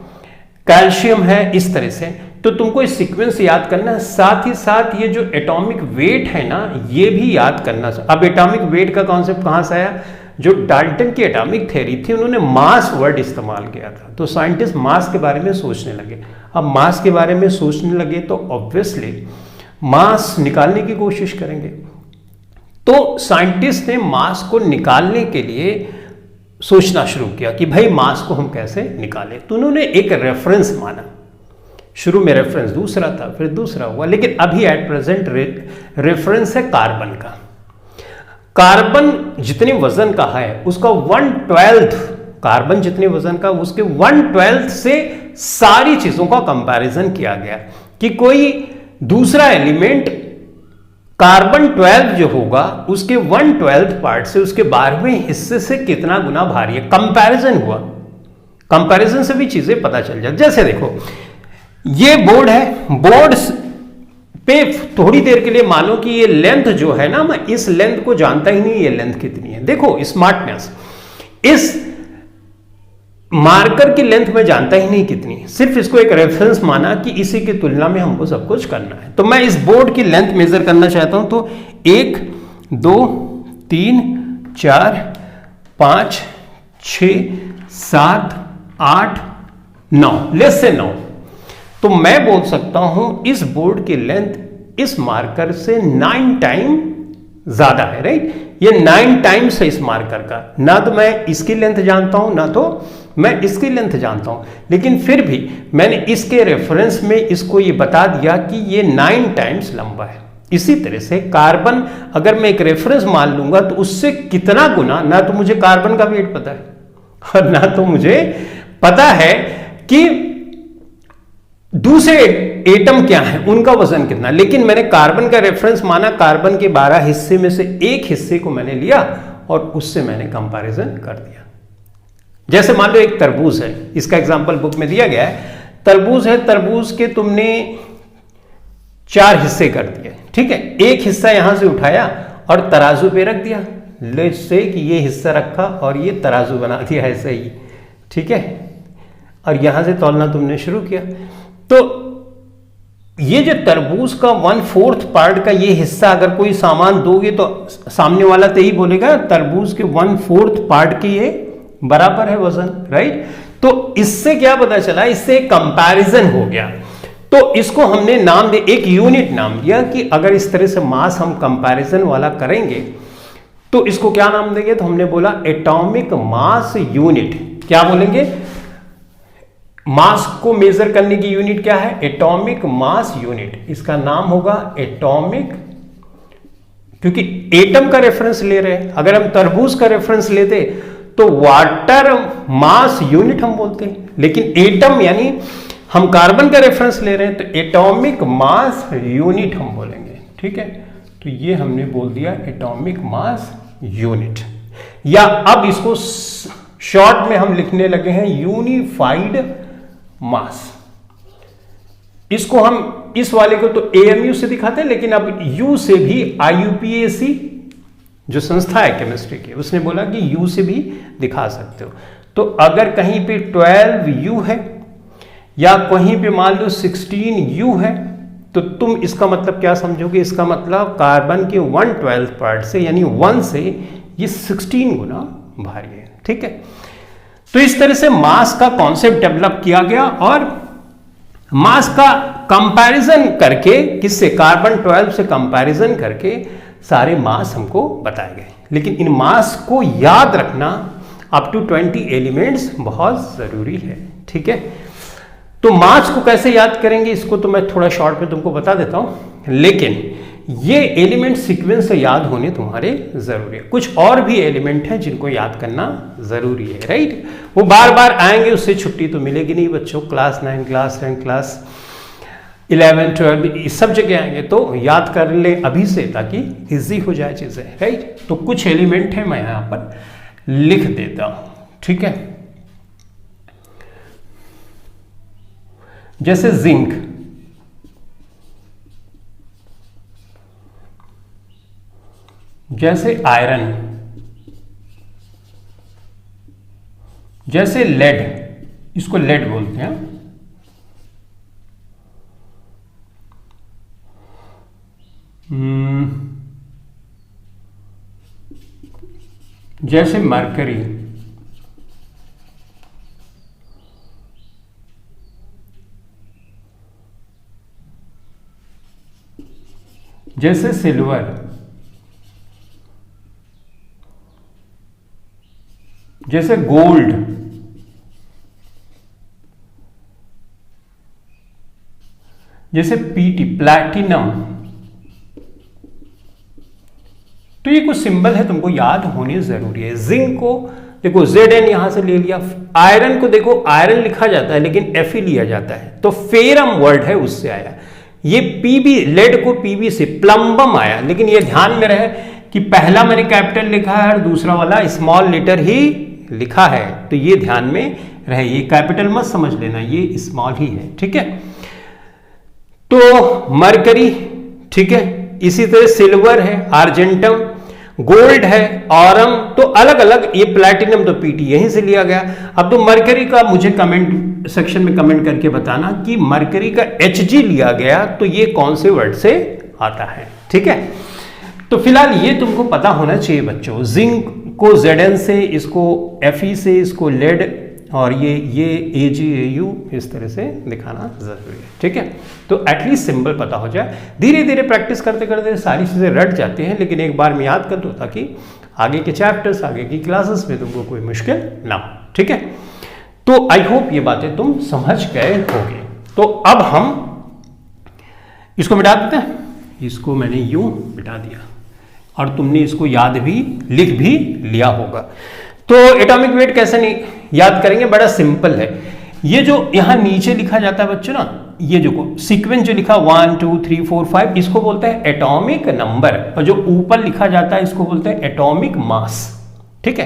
कैल्शियम है, इस तरह से। तो तुमको इस सीक्वेंस याद करना है, साथ ही साथ ये जो एटॉमिक वेट है ना, ये भी याद करना। अब एटॉमिक वेट का कॉन्सेप्ट कहां से आया? जो डाल्टन की एटॉमिक थ्योरी थी, उन्होंने मास वर्ड इस्तेमाल किया था, तो साइंटिस्ट मास के बारे में सोचने लगे। अब मास के बारे में सोचने लगे तो ऑब्वियसली मास निकालने की कोशिश करेंगे। तो साइंटिस्ट ने मास को निकालने के लिए सोचना शुरू किया कि भाई मास को हम कैसे निकालें। तो उन्होंने एक रेफरेंस माना। शुरू में रेफरेंस दूसरा था, फिर दूसरा हुआ, लेकिन अभी एट प्रेजेंट रेफरेंस है कार्बन का। कार्बन जितने वजन का है उसका 1/12, कार्बन जितने वजन का उसके 1/12 से सारी चीजों का कंपैरिजन किया गया कि कोई दूसरा एलिमेंट कार्बन 12 जो होगा उसके 1/12 पार्ट से, उसके 12वें हिस्से से कितना गुना भारी है। कंपैरिजन हुआ, कंपैरिजन से भी चीजें पता चल जाए। जैसे देखो, ये बोर्ड है, बोर्ड पे थोड़ी देर के लिए मानो कि ये लेंथ जो है ना, मैं इस लेंथ को जानता ही नहीं ये लेंथ कितनी है। देखो स्मार्टनेस, इस मार्कर की लेंथ में जानता ही नहीं कितनी, सिर्फ इसको एक रेफरेंस माना कि इसी की तुलना में हमको सब कुछ करना है। तो मैं इस बोर्ड की लेंथ मेजर करना चाहता हूं, तो 1 2 3 4 5 6 7 8 9, लेस से 9। तो मैं बोल सकता हूं इस बोर्ड की लेंथ इस मार्कर से 9 टाइम ज्यादा है, राइट। ये 9 टाइम्स है इस मार्कर का। ना तो मैं इसकी लेंथ जानता हूं, ना तो मैं इसकी लेंथ जानता हूं, लेकिन फिर भी मैंने इसके रेफरेंस में इसको ये बता दिया कि ये 9 टाइम्स लंबा है। इसी तरह से कार्बन अगर मैं एक रेफरेंस मान लूंगा तो उससे कितना गुना, ना तो मुझे कार्बन का वेट पता है और ना तो मुझे पता है कि दूसरे एटम क्या है, उनका वजन कितना। लेकिन मैंने कार्बन का रेफरेंस माना, कार्बन के 12 हिस्से में से एक हिस्से को मैंने लिया और उससे मैंने कंपैरिजन कर दिया। जैसे मान लो एक तरबूज है, इसका एग्जांपल बुक में दिया गया है। तरबूज है, तरबूज के तुमने 4 हिस्से कर दिए, ठीक है। एक हिस्सा यहां से उठाया और तराजू पे रख दिया, लेट्स से कि ये हिस्सा रखा और ये तराजू बना दिया ऐसे ही, ठीक है। और यहां से तौलना तुमने शुरू किया, तो ये जो तरबूज का 1/4 पार्ट का ये हिस्सा अगर कोई सामान दोगे तो सामने वाला तो ही बोलेगा तरबूज के 1/4 पार्ट के ये बराबर है वजन, राइट। तो इससे क्या पता चला, इससे कंपैरिजन हो गया। तो इसको हमने नाम दे, एक यूनिट नाम दिया कि अगर इस तरह से मास हम कंपैरिजन वाला करेंगे तो इसको क्या नाम देंगे। तो हमने बोला एटॉमिक मास यूनिट। क्या बोलेंगे, मास को मेजर करने की यूनिट क्या है, एटॉमिक मास यूनिट। इसका नाम होगा एटॉमिक, क्योंकि एटम का रेफरेंस ले रहे हैं। अगर हम तरबूज का रेफरेंस लेते तो वाटर मास यूनिट हम बोलते हैं, लेकिन एटम यानी हम कार्बन का रेफरेंस ले रहे हैं तो एटॉमिक मास यूनिट हम बोलेंगे, ठीक है। तो ये हमने बोल दिया एटॉमिक मास यूनिट, या अब इसको शॉर्ट में हम लिखने लगे हैं यूनिफाइड मास। इसको हम इस वाले को तो AMU से दिखाते हैं, लेकिन अब U से भी IUPAC जो संस्था है केमिस्ट्री की, उसने बोला कि U से भी दिखा सकते हो। तो अगर कहीं पे 12U है या कहीं पे मान लो 16U है तो तुम इसका मतलब क्या समझोगे, इसका मतलब कार्बन के 1/12 पार्ट से यानी 1 से ये 16 गुना भारी है, ठीक है। तो इस तरह से मास का कॉन्सेप्ट डेवलप किया गया और मास का कंपैरिजन करके, किससे, कार्बन 12 से कंपैरिजन करके सारे मास हमको बताए गए। लेकिन इन मास को याद रखना अप टू 20 एलिमेंट्स बहुत जरूरी है, ठीक है। तो मास को कैसे याद करेंगे इसको तो मैं थोड़ा शॉर्ट में तुमको बता देता हूं, लेकिन ये एलिमेंट सीक्वेंस से याद होने तुम्हारे जरूरी है। कुछ और भी एलिमेंट हैं जिनको याद करना जरूरी है, राइट। वो बार बार आएंगे, उससे छुट्टी तो मिलेगी नहीं बच्चों। क्लास 9, क्लास 10, क्लास 11, 12 सब जगह आएंगे, तो याद कर ले अभी से ताकि इजी हो जाए चीजें, राइट। तो कुछ एलिमेंट है मैं यहां पर लिख देता हूं, ठीक है। जैसे जिंक, जैसे आयरन, जैसे लेड, इसको लेड बोलते हैं, जैसे मरकरी, जैसे सिल्वर, जैसे गोल्ड, जैसे पीटी प्लैटिनम। तो ये कुछ सिंबल है तुमको याद होने जरूरी है। जिंक को देखो Zn यहां से ले लिया, आयरन को देखो आयरन लिखा जाता है लेकिन Fe लिया जाता है, तो फेरम वर्ड है उससे आया। ये Pb, लेड को Pb से प्लम्बम आया, लेकिन ये ध्यान में रहे कि पहला मैंने कैपिटल लिखा है और दूसरा वाला स्मॉल लेटर ही लिखा है, तो ये ध्यान में रहे, ये कैपिटल मत समझ लेना, ये स्मॉल ही है, ठीक है। तो मरकरी, ठीक है, इसी तरह सिल्वर है, आर्जेंटम, गोल्ड है, ऑरम, तो अलग अलग, ये प्लैटिनम तो पीटी यहीं से लिया गया। अब तो मरकरी का मुझे कमेंट सेक्शन में कमेंट करके बताना कि मरकरी का Hg लिया गया तो ये कौन से वर्ड से आता है, ठीक है। तो फिलहाल ये तुमको पता होना चाहिए बच्चों। जिंक को Zn से, इसको Fe से, इसको लेड, और ये AgAu इस तरह से दिखाना जरूरी है, ठीक है। तो एटलीस्ट सिंबल पता हो जाए। धीरे धीरे प्रैक्टिस करते करते सारी चीजें रट जाती हैं, लेकिन एक बार में याद कर दो ताकि आगे के चैप्टर्स, आगे की क्लासेस में तुमको कोई मुश्किल ना हो, ठीक है। तो आई होप ये बातें तुम समझ गए होगे। तो अब हम इसको मिटा देते हैं। इसको मैंने यूं मिटा दिया और तुमने इसको याद भी, लिख भी लिया होगा। तो एटॉमिक वेट कैसे नहीं याद करेंगे, बड़ा सिंपल है। ये जो यहां नीचे लिखा जाता है बच्चों ना, ये जो सीक्वेंस जो लिखा 1 2 3 4 5, इसको बोलते हैं एटॉमिक नंबर, और जो ऊपर लिखा जाता है इसको बोलते हैं एटॉमिक मास, ठीक है।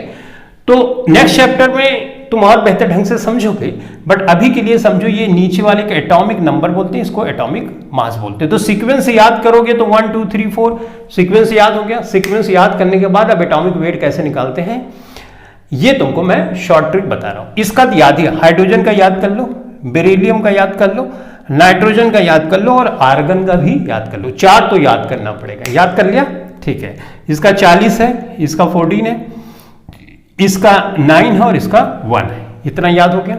तो नेक्स्ट चैप्टर में तुम और बेहतर ढंग से समझोगे, बट अभी के लिए समझो ये नीचे वाले का एटॉमिक नंबर बोलते हैं, इसको एटॉमिक मास बोलते हैं। तो सीक्वेंस याद करोगे तो 1 2 3 4 सीक्वेंस याद हो गया। सीक्वेंस याद करने के बाद अब एटॉमिक वेट कैसे निकालते हैं ये तुमको मैं शॉर्ट ट्रिक बता रहा हूं। इसका याद ही, हाइड्रोजन का याद कर लो, बेरिलियम का याद कर लो, नाइट्रोजन का याद कर लो और आर्गन का भी याद कर लो। 4 तो याद करना पड़ेगा। याद कर लिया, ठीक है। इसका 40 है, इसका 14 है, इसका 9 है और इसका 1 है। इतना याद हो गया।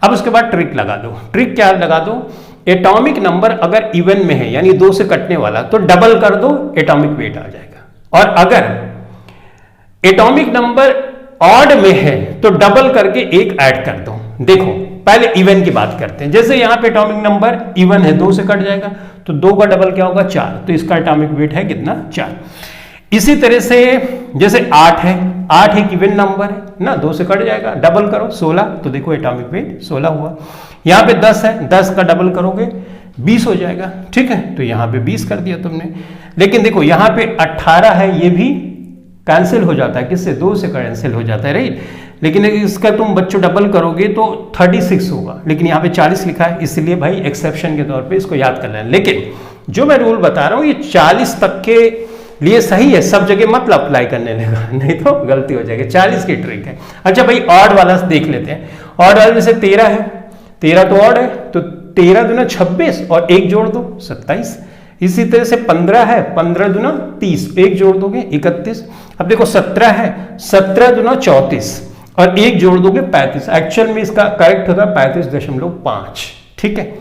अब उसके बाद ट्रिक लगा दो। ट्रिक क्या लगा दो, एटॉमिक नंबर अगर इवन में है यानी 2 से कटने वाला तो डबल कर दो, एटॉमिक वेट आ जाएगा। और अगर एटॉमिक नंबर ऑड में है तो डबल करके 1 ऐड कर दो। देखो पहले इवन की बात करते हैं। जैसे यहां पे एटॉमिक नंबर इवन है, 2 से कट जाएगा तो 2 का डबल क्या होगा, 4, तो इसका एटॉमिक वेट है कितना, 4। इसी तरह से जैसे 8 है, 8 एक इवन नंबर है ना, 2 से कट जाएगा, डबल करो 16, तो देखो एटॉमिक वेट 16 हुआ। यहां पे 10 है, 10 का डबल करोगे 20 हो जाएगा, ठीक है। तो यहां पे 20 कर दिया तुमने। लेकिन देखो यहां पे 18 है, ये भी कैंसिल हो जाता है, किससे, 2 से कैंसिल हो जाता है, राइट। लेकिन इसका तुम बच्चों डबल करोगे तो 36 होगा, लेकिन यहाँ पे 40 लिखा है, इसलिए भाई एक्सेप्शन के तौर पे इसको याद कर लेना। लेकिन जो मैं रूल बता रहा हूँ ये 40 तक के लिए सही है, सब जगह मत अप्लाई करने लगा, नहीं तो गलती हो जाएगी। 40 की ट्रिक है। अच्छा भाई ऑड वाला देख लेते हैं। ऑड वाले में से 13 है, 13 तो ऑड है, तो 13 दूना 26 और 1 जोड़ दो 27। इसी तरह से 15 है, 15 दूना 30, 1 जोड़ दोगे 31। अब देखो 17 है, 17 दूना 34 और 1 जोड़ दोगे 35। एक्चुअल में इसका करेक्ट होगा 35.5, ठीक है।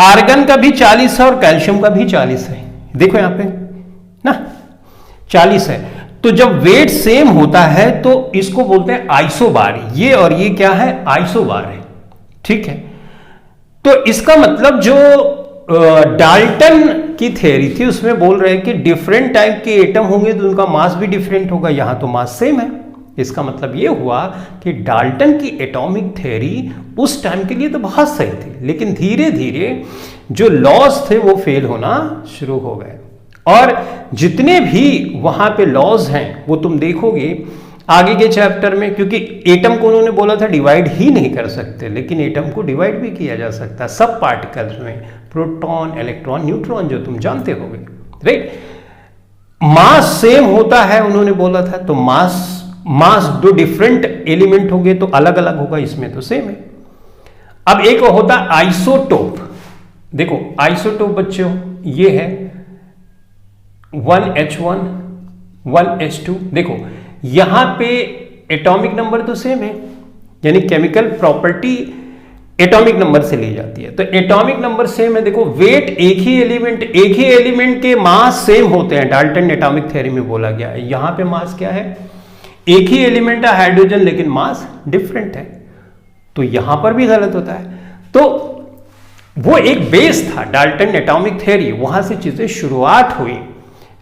आर्गन का भी 40 है और कैल्शियम का भी 40 है, देखो यहां पे ना 40 है। तो जब वेट सेम होता है तो इसको बोलते हैं आइसोबार। ये और ये क्या है, आइसोबार है, ठीक है। तो इसका मतलब जो डाल्टन की थ्योरी थी उसमें बोल रहे हैं कि डिफरेंट टाइप के एटम होंगे तो उनका मास भी डिफरेंट होगा, यहां तो मास सेम है। इसका मतलब ये हुआ कि डाल्टन की एटॉमिक थ्योरी उस टाइम के लिए तो बहुत सही थी, लेकिन धीरे धीरे जो लॉज थे वो फेल होना शुरू हो गए। और जितने भी वहां पे लॉज हैं वो तुम देखोगे आगे के चैप्टर में, क्योंकि एटम को उन्होंने बोला था डिवाइड ही नहीं कर सकते, लेकिन एटम को डिवाइड भी किया जा सकता है सब पार्टिकल्स में, प्रोटॉन, इलेक्ट्रॉन, न्यूट्रॉन, जो तुम जानते होगे, राइट। मास सेम होता है उन्होंने बोला था, तो मास दो डिफरेंट एलिमेंट हो गए तो अलग अलग होगा, इसमें तो सेम है। अब एक होता है आइसोटोप। देखो आइसोटोप बच्चों ये है 1H1 1H2। देखो यहां पे एटॉमिक नंबर तो सेम है, यानी केमिकल प्रॉपर्टी एटॉमिक नंबर से ली जाती है, तो एटॉमिक नंबर सेम है। देखो वेट एक ही एलिमेंट के मास सेम होते हैं, डाल्टन एटॉमिक थ्योरी में बोला गया है। यहां पे मास क्या है, एक ही एलिमेंट है हाइड्रोजन, लेकिन मास डिफरेंट है, तो यहां पर भी गलत होता है। तो वो एक बेस था डाल्टन एटॉमिक थ्योरी, वहां से चीजें शुरुआत हुई,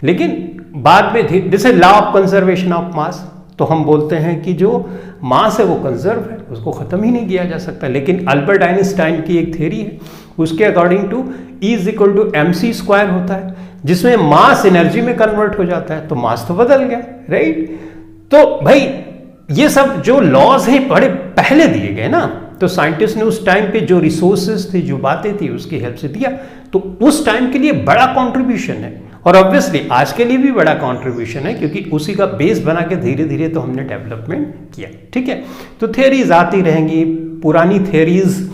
लेकिन बाद में जैसे लॉ ऑफ कंजर्वेशन ऑफ मास, तो हम बोलते हैं कि जो मास है वो कंजर्व है, उसको खत्म ही नहीं किया जा सकता। लेकिन अल्बर्ट आइंस्टाइन की एक थ्योरी है, उसके अकॉर्डिंग टू E = mc² होता है, जिसमें मास एनर्जी में कन्वर्ट हो जाता है, तो मास तो बदल गया, राइट। तो भाई ये सब जो लॉज हैं बड़े पहले दिए गए ना, तो साइंटिस्ट ने उस टाइम पे जो रिसोर्सेज थे, जो बातें थी, उसकी हेल्प से दिया, तो उस टाइम के लिए बड़ा कॉन्ट्रीब्यूशन है, और ऑब्वियसली आज के लिए भी बड़ा कंट्रीब्यूशन है, क्योंकि उसी का बेस बना के धीरे धीरे तो हमने डेवलपमेंट किया, ठीक है। तो थ्योरीज आती रहेंगी, पुरानी थ्योरीज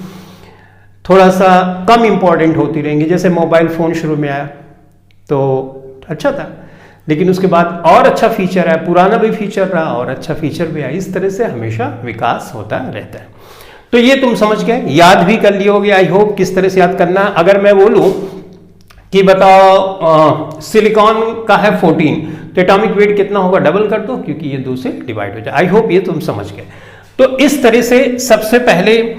थोड़ा सा कम इंपॉर्टेंट होती रहेंगी। जैसे मोबाइल फोन शुरू में आया तो अच्छा था, लेकिन उसके बाद और अच्छा फीचर है, पुराना भी फीचर रहा और अच्छा फीचर भी आया। इस तरह से हमेशा विकास होता रहता है। तो ये तुम समझ गए, याद भी कर लिए होगे आई होप किस तरह से याद करना है। अगर मैं बोलूं कि बताओ सिलिकॉन का है 14, तो एटॉमिक वेट कितना होगा, डबल कर दो, क्योंकि ये 2 से डिवाइड हो जाए। आई होप ये तुम समझ गए। तो इस तरह से सबसे पहले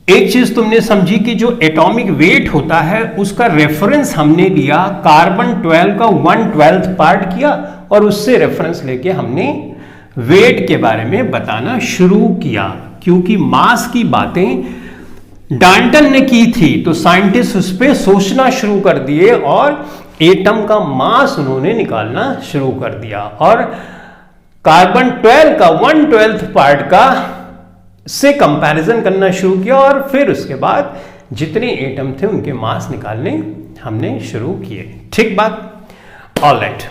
एक चीज तुमने समझी कि जो एटॉमिक वेट होता है उसका रेफरेंस हमने लिया, कार्बन 12 का 1/12 पार्ट किया और उससे रेफरेंस लेके हमने वेट के बारे में बताना शुरू किया। क्योंकि मास की बातें डाल्टन ने की थी तो साइंटिस्ट उस पर सोचना शुरू कर दिए और एटम का मास उन्होंने निकालना शुरू कर दिया और कार्बन 12 का 1/12 पार्ट का से कंपैरिजन करना शुरू किया और फिर उसके बाद जितने एटम थे उनके मास निकालने हमने शुरू किए। ठीक बात, ऑलराइट।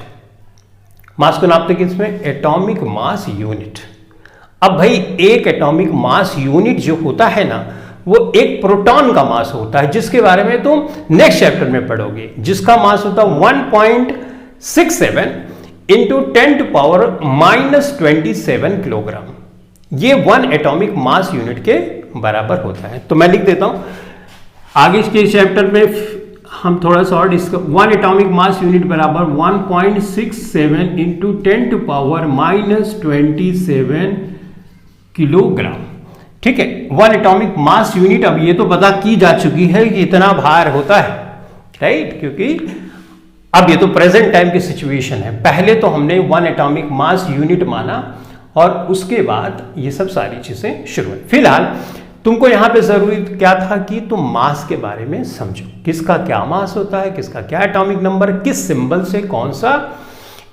मास को नापते किसमें, एटॉमिक मास यूनिट। अब भाई एक एटॉमिक मास यूनिट जो होता है ना वो एक प्रोटॉन का मास होता है, जिसके बारे में तुम नेक्स्ट चैप्टर में पढ़ोगे, जिसका मास होता है 1.67 इंटू 10⁻⁻27 किलोग्राम। ये 1 एटॉमिक मास यूनिट के बराबर होता है। तो मैं लिख देता हूं, आगे के चैप्टर में हम थोड़ा सा और डिस्कस। 1 एटॉमिक मास यूनिट बराबर 1.67 इंटू 10⁻⁻27 किलोग्राम। ठीक है, 1 एटॉमिक मास यूनिट। अब ये तो पता की जा चुकी है कि इतना भार होता है, राइट, क्योंकि अब ये तो प्रेजेंट टाइम की सिचुएशन है। पहले तो हमने 1 एटॉमिक मास यूनिट माना और उसके बाद ये सब सारी चीजें शुरू हुई। फिलहाल तुमको यहां पे जरूरी क्या था कि तुम मास के बारे में समझो, किसका क्या मास होता है, किसका क्या एटॉमिक नंबर, किस सिंबल से कौन सा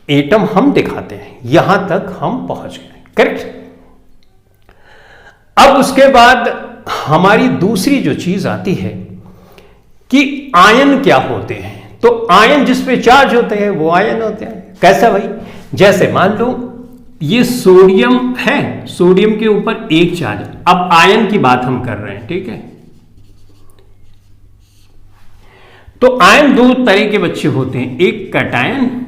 एटम हम दिखाते हैं। यहां तक हम पहुंच गए, करेक्ट। अब उसके बाद हमारी दूसरी जो चीज आती है कि आयन क्या होते हैं। तो आयन जिस पे चार्ज होते हैं वो आयन होते हैं। कैसा भाई, जैसे मान लो ये सोडियम है, सोडियम के ऊपर एक चार्ज। अब आयन की बात हम कर रहे हैं, ठीक है। तो आयन 2 तरह के बच्चे होते हैं, एक कैटायन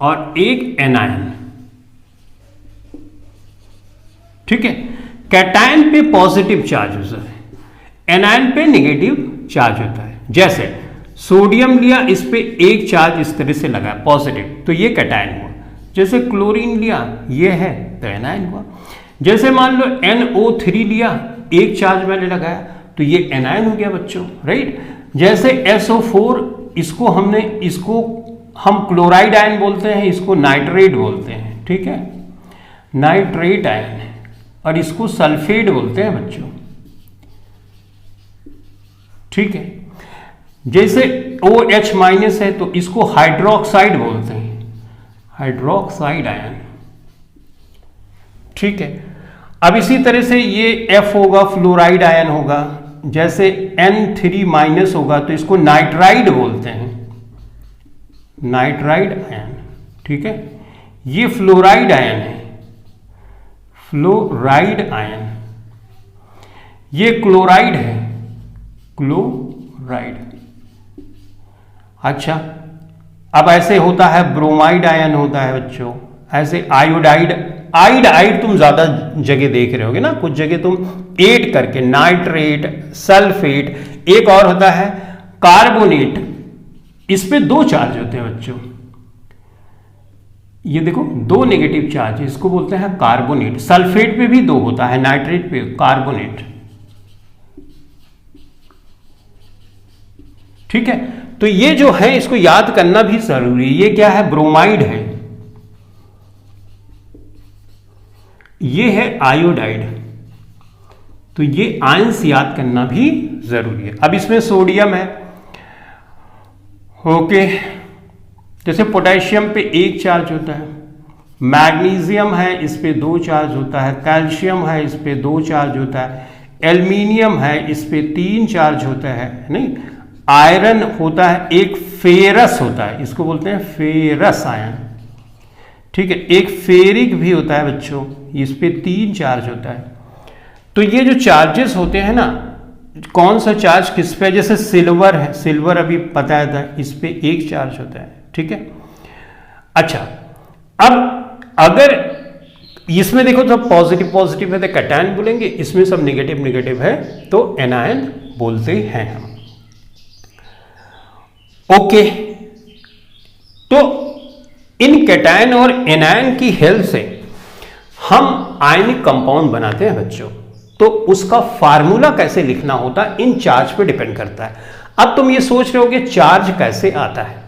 और एक एनायन। ठीक है, कैटायन पे पॉजिटिव चार्ज होता है, एनायन पे नेगेटिव चार्ज होता है। जैसे सोडियम लिया, इस पे एक चार्ज इस तरह से लगा पॉजिटिव, तो ये कैटायन हुआ। जैसे क्लोरीन लिया, ये है तो एनायन हुआ। जैसे मान लो NO3 लिया, एक चार्ज मैंने लगाया तो ये एनायन हो गया बच्चों, राइट। जैसे SO4, इसको हम क्लोराइड आयन बोलते हैं, इसको नाइट्रेट बोलते हैं, ठीक है, नाइट्रेट आयन है। और इसको सल्फेट बोलते हैं बच्चों, ठीक है। जैसे OH- है तो इसको हाइड्रोक्साइड बोलते हैं, हाइड्रोक्साइड आयन, ठीक है। अब इसी तरह से ये F होगा, फ्लोराइड आयन होगा। जैसे N3- होगा तो इसको नाइट्राइड बोलते हैं, नाइट्राइड आयन, ठीक है। ये फ्लोराइड आयन है, फ्लोराइड आयन। ये क्लोराइड है, क्लोराइड। अच्छा, अब ऐसे होता है ब्रोमाइड आयन होता है बच्चों, ऐसे आयोडाइड, आइड तुम ज्यादा जगह देख रहे होगे ना, कुछ जगह तुम एड करके, नाइट्रेट, सल्फेट। एक और होता है कार्बोनेट, इस पे 2 चार्ज होते हैं बच्चों, ये देखो 2 नेगेटिव चार्ज, इसको बोलते हैं कार्बोनेट। सल्फेट पे भी 2 होता है, नाइट्रेट पे कार्बोनेट, ठीक है। तो ये जो है इसको याद करना भी जरूरी है। ये क्या है, ब्रोमाइड है, ये है आयोडाइड। तो ये आयंस याद करना भी जरूरी है। अब इसमें सोडियम है, ओके। जैसे पोटेशियम पे 1 चार्ज होता है, मैग्नीशियम है, इस पे 2 चार्ज होता है, कैल्शियम है, इस पे 2 चार्ज होता है, एल्युमिनियम है, इस पे 3 चार्ज होता है, नहीं, आयरन होता है, एक फेरस होता है, इसको बोलते हैं फेरस आयन, ठीक है। एक फेरिक भी होता है बच्चों, इस पे 3 चार्ज होता है। तो ये जो चार्जेस होते हैं ना, कौन सा चार्ज किस पे, जैसे सिल्वर है, सिल्वर अभी बताया था इस पे एक चार्ज होता है, ठीक है। अच्छा, अब अगर इसमें देखो तो पॉजिटिव पॉजिटिव है तो कैटायन बोलेंगे, इसमें सब नेगेटिव नेगेटिव है तो एनायन बोलते हैं हम। ओके, तो इन कैटायन और एनायन की हेल्प से हम आयनिक कंपाउंड बनाते हैं बच्चों। तो उसका फार्मूला कैसे लिखना होता है इन चार्ज पे डिपेंड करता है। अब तुम ये सोच रहे हो कि चार्ज कैसे आता है,